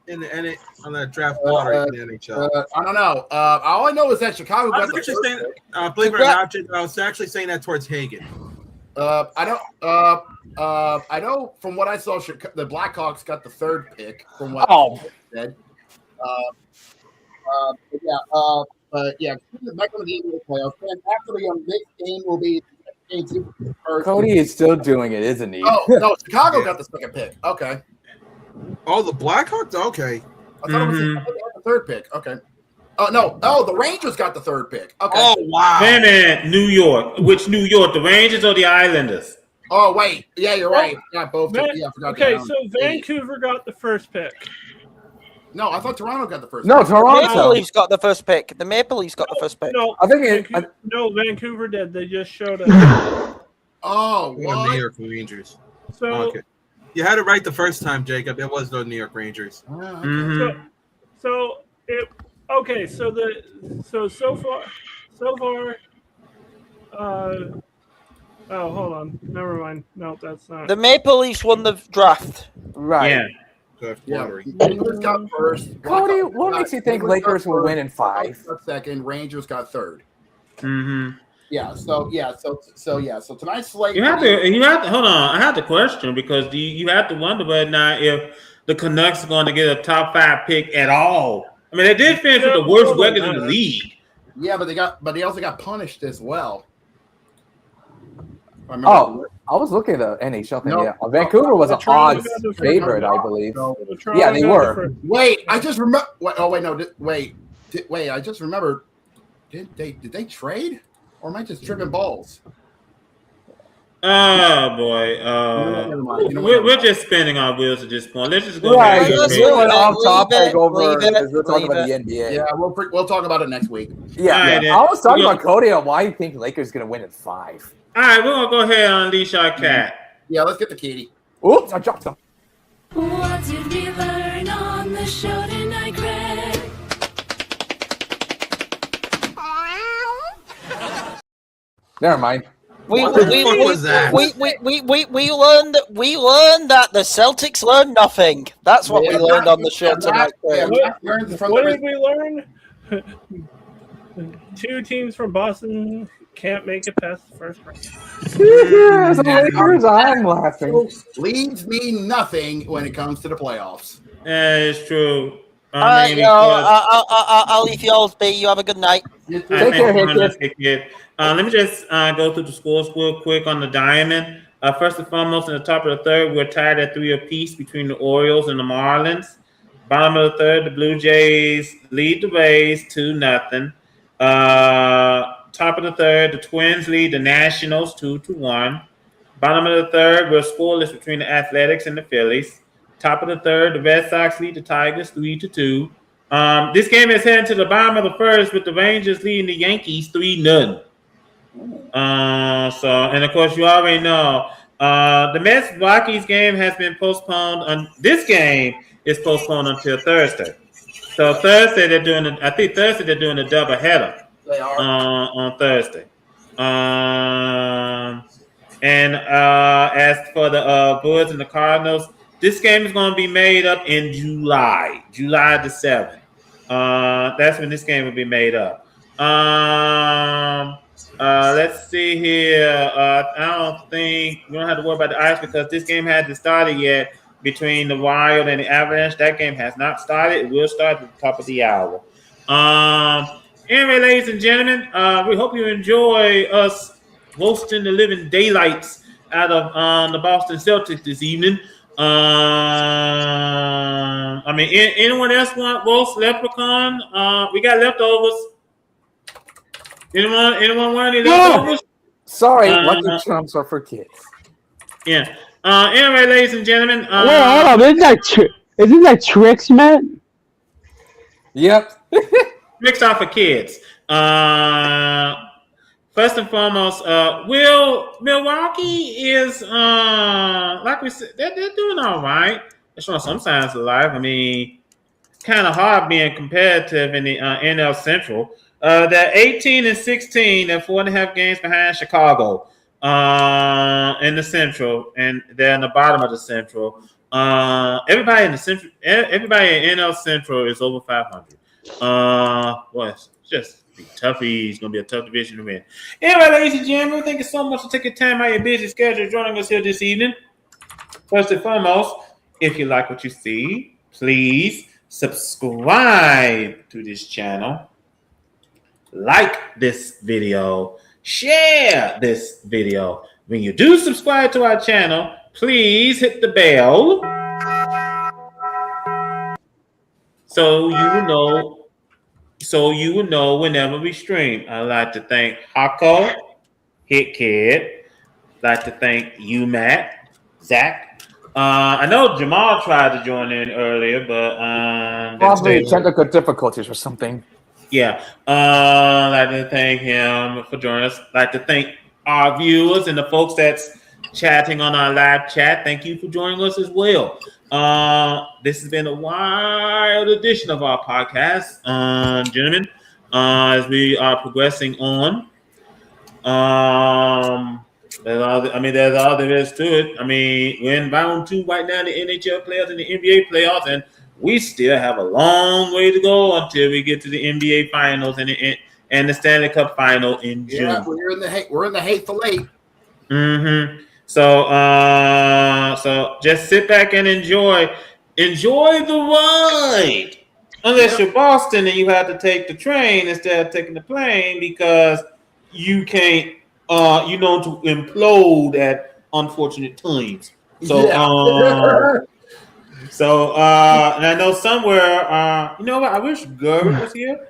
in the on that draft lottery in the NHL? I don't know. All I know is that Chicago I got was the actually first saying, pick. believe it or not, I was actually saying that towards Hagen. I know from what I saw, the Blackhawks got the 3rd pick. From what I said. But back on the NBA playoffs. And actually, this game will be game 2. Cody is still doing it, isn't he? Oh no, Chicago got the 2nd pick. Okay. Oh, the Blackhawks. Okay. I thought it was the 3rd pick. Okay. Oh no! Oh, the Rangers got the 3rd pick. Okay. Oh wow! Wait a minute, New York. Which New York? The Rangers or the Islanders? Oh wait, yeah, you're right. Yeah, both. I forgot. Okay, so Vancouver got the 1st pick. No, I thought Toronto got the 1st. No, pick. Toronto. The Maple Leafs got the 1st pick. The Maple Leafs got the 1st pick. No, I think Vancouver did. They just showed up. Oh, what? New York Rangers. So Okay. You had it right the first time, Jacob. It was the New York Rangers. Mm-hmm. so it okay. So far. Oh, hold on. Never mind. No, that's not. The Maple Leafs won the draft. Right. Yeah. Rangers got 1st. Cody, what makes you think Lakers will win in 5? 2nd. Rangers got 3rd. Mm-hmm. So tonight's slate. You have to hold on. I have to question because you have to wonder whether or not if the Canucks are going to get a top 5 pick at all. I mean, they did finish with the worst record in the league. Yeah, but they also got punished as well. I was looking at the NHL thing. Yeah, Vancouver was an odds favorite, I believe. Yeah, they were. Wait, I just remember. Wait, I just remembered. Did they trade, or am I just tripping balls? Oh boy, we're just spinning our wheels at this point. Let's just go. Right, we're off topic over because we're talking about the NBA. Yeah, we'll talk about it next week. Yeah, I was talking about Cody on why you think Lakers going to win in 5. All right, we're gonna go ahead and unleash our cat. Yeah, let's get the kitty. Oops, I dropped some. What did we learn on the show tonight, Craig? Never mind. We learned that the Celtics learned nothing. That's what we learned on the show tonight. What did we learn? 2 teams from Boston can't make it past the first round. Yeah, the Lakers, I'm laughing. Leads mean nothing when it comes to the playoffs. Yeah, it's true. I'll leave you all be. You have a good night. Take care, let me just go through the scores real quick on the diamond. First and foremost, in the top of the 3rd, we're tied at 3 apiece between the Orioles and the Marlins. Bottom of the 3rd, the Blue Jays lead the Rays 2-0. Top of the 3rd, the Twins lead the Nationals 2-1. Bottom of the 3rd, we're scoreless between the Athletics and the Phillies. Top of the 3rd, the Red Sox lead the Tigers 3-2. This game is heading to the bottom of the 1st with the Rangers leading the Yankees 3-0. And of course, you already know the Mets-Rockies game has been postponed. This game is postponed until Thursday. So Thursday they're doing a double header. They are on Thursday. And as for the Bulls and the Cardinals, this game is going to be made up in July the 7th. That's when this game will be made up. Let's see here. I don't think we don't have to worry about the ice because this game hasn't started yet between the Wild and the Avalanche. That game has not started. It will start at the top of the hour. Anyway, ladies and gentlemen, we hope you enjoy us roasting the living daylights out of the Boston Celtics this evening. Anyone else want roast leprechaun? We got leftovers. Anyone want any leftovers? Sorry, Lucky Charms are for kids. Yeah. Anyway, ladies and gentlemen. Wait, hold on. Isn't that Tricks, man? Yep. Tricks are for kids. First and foremost, Milwaukee is like we said, they're doing all right. They're showing some signs of life. I mean, kind of hard being competitive in the NL Central. They're 18-16. They're 4.5 games behind Chicago in the Central, and they're in the bottom of the Central. Everybody in the Central, everybody in NL Central is over 500. Well, it's just be toughy. It's gonna be a tough division to win. Anyway, ladies and gentlemen, thank you so much for taking time out of your busy schedule joining us here this evening. First and foremost, if you like what you see, please subscribe to this channel, like this video, share this video. When you do subscribe to our channel, please hit the bell so you will know whenever we stream. I'd like to thank Hako, Hit Kid. I'd like to thank you, Matt, Zach. I know Jamal tried to join in earlier, but probably technical difficulties or something. Yeah. I'd like to thank him for joining us. I'd like to thank our viewers and the folks that's chatting on our live chat. Thank you for joining us as well. This has been a wild edition of our podcast, gentlemen. As we are progressing on, there's all there is to it. I mean, we're in round 2 right now, the NHL playoffs and the NBA playoffs, and we still have a long way to go until we get to the NBA finals and the Stanley Cup final in June. Yeah, we're in the hateful eight. Mm-hmm. So just sit back and enjoy the ride. Unless you're Boston and you have to take the train instead of taking the plane because you can't, to implode at unfortunate times. So, and I know somewhere, you know what? I wish Gurrick was here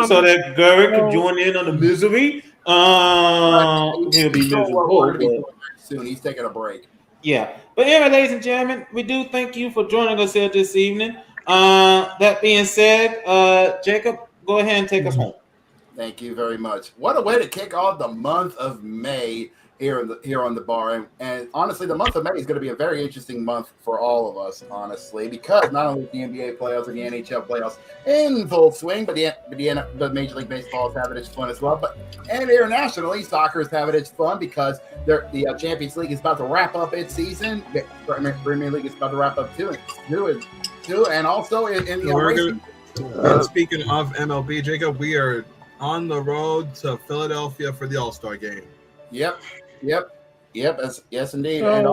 so that Gurrick could join in on the misery. He'll be miserable. Soon. He's taking a break. Yeah. But anyway, ladies and gentlemen, we do thank you for joining us here this evening. That being said, Jacob, go ahead and take us home. Thank you very much. What a way to kick off the month of May here on the bar. And honestly, the month of May is going to be a very interesting month for all of us, honestly, because not only the NBA playoffs and the NHL playoffs in full swing, but the Major League Baseball is having its fun as well. And internationally, soccer is having its fun because the Champions League is about to wrap up its season. The Premier League is about to wrap up too, and also in the speaking of MLB, Jacob, we are on the road to Philadelphia for the All-Star game. Yep. Yes, indeed. And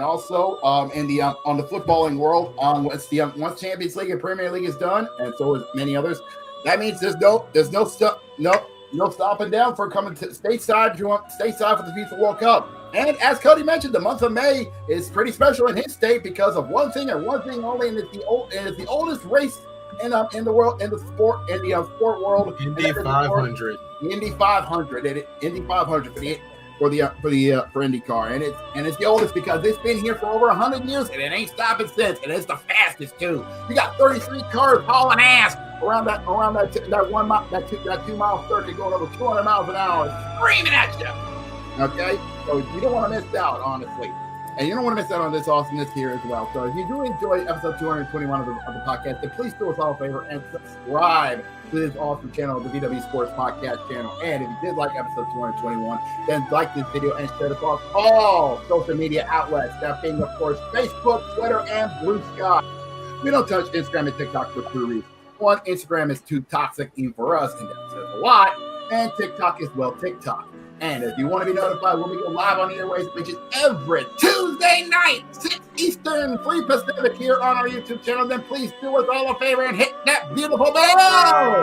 also, in the on the footballing world, once Champions League and Premier League is done, and so is many others, that means there's no stopping down for coming to stateside for the FIFA World Cup. And as Cody mentioned, the month of May is pretty special in his state because of one thing and one thing only, and it's the oldest race in the world, in the sport world. Indy 500. Indy 500. Indy 500 for IndyCar, and it's the oldest because it's been here for over 100 years and it ain't stopping since, and it's the fastest too. You got 33 cars hauling ass around that 2 mile circuit going over 200 miles an hour, screaming at you. Okay, so you don't want to miss out, honestly. And you don't want to miss out on this awesomeness here as well. So if you do enjoy episode 221 of the podcast, then please do us all a favor and subscribe to this awesome channel, the VW Sports Podcast channel. And if you did like episode 221, then like this video and share it across all social media outlets, that being, of course, Facebook, Twitter, and Blue Sky. We don't touch Instagram and TikTok for 2 reasons. One, Instagram is too toxic even for us, and that says a lot. And TikTok is, well, TikTok. And if you want to be notified when we go live on the airways, which is every Tuesday night, 6 Eastern, 3 Pacific here on our YouTube channel, then please do us all a favor and hit that beautiful bell.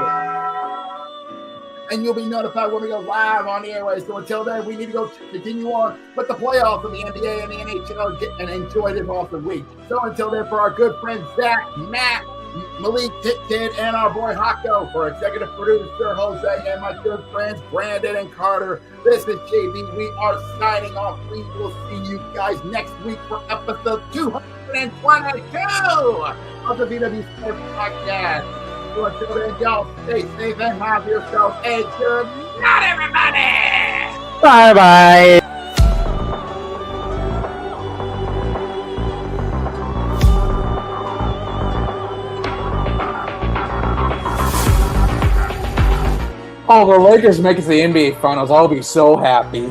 And you'll be notified when we go live on the airways. So until then, we need to go continue on with the playoffs of the NBA and the NHL and enjoy this awesome week. So until then, for our good friends Zach, Matt, Malik, Kid, and our boy Hako, for executive producer Jose, and my good friends Brandon and Carter, this is JB. We are signing off. We will see you guys next week for episode 222 of the VW Sports Podcast. So until then, y'all stay safe and have yourself a good night, everybody! Bye-bye. Oh, the Lakers make it to the NBA Finals. I'll be so happy.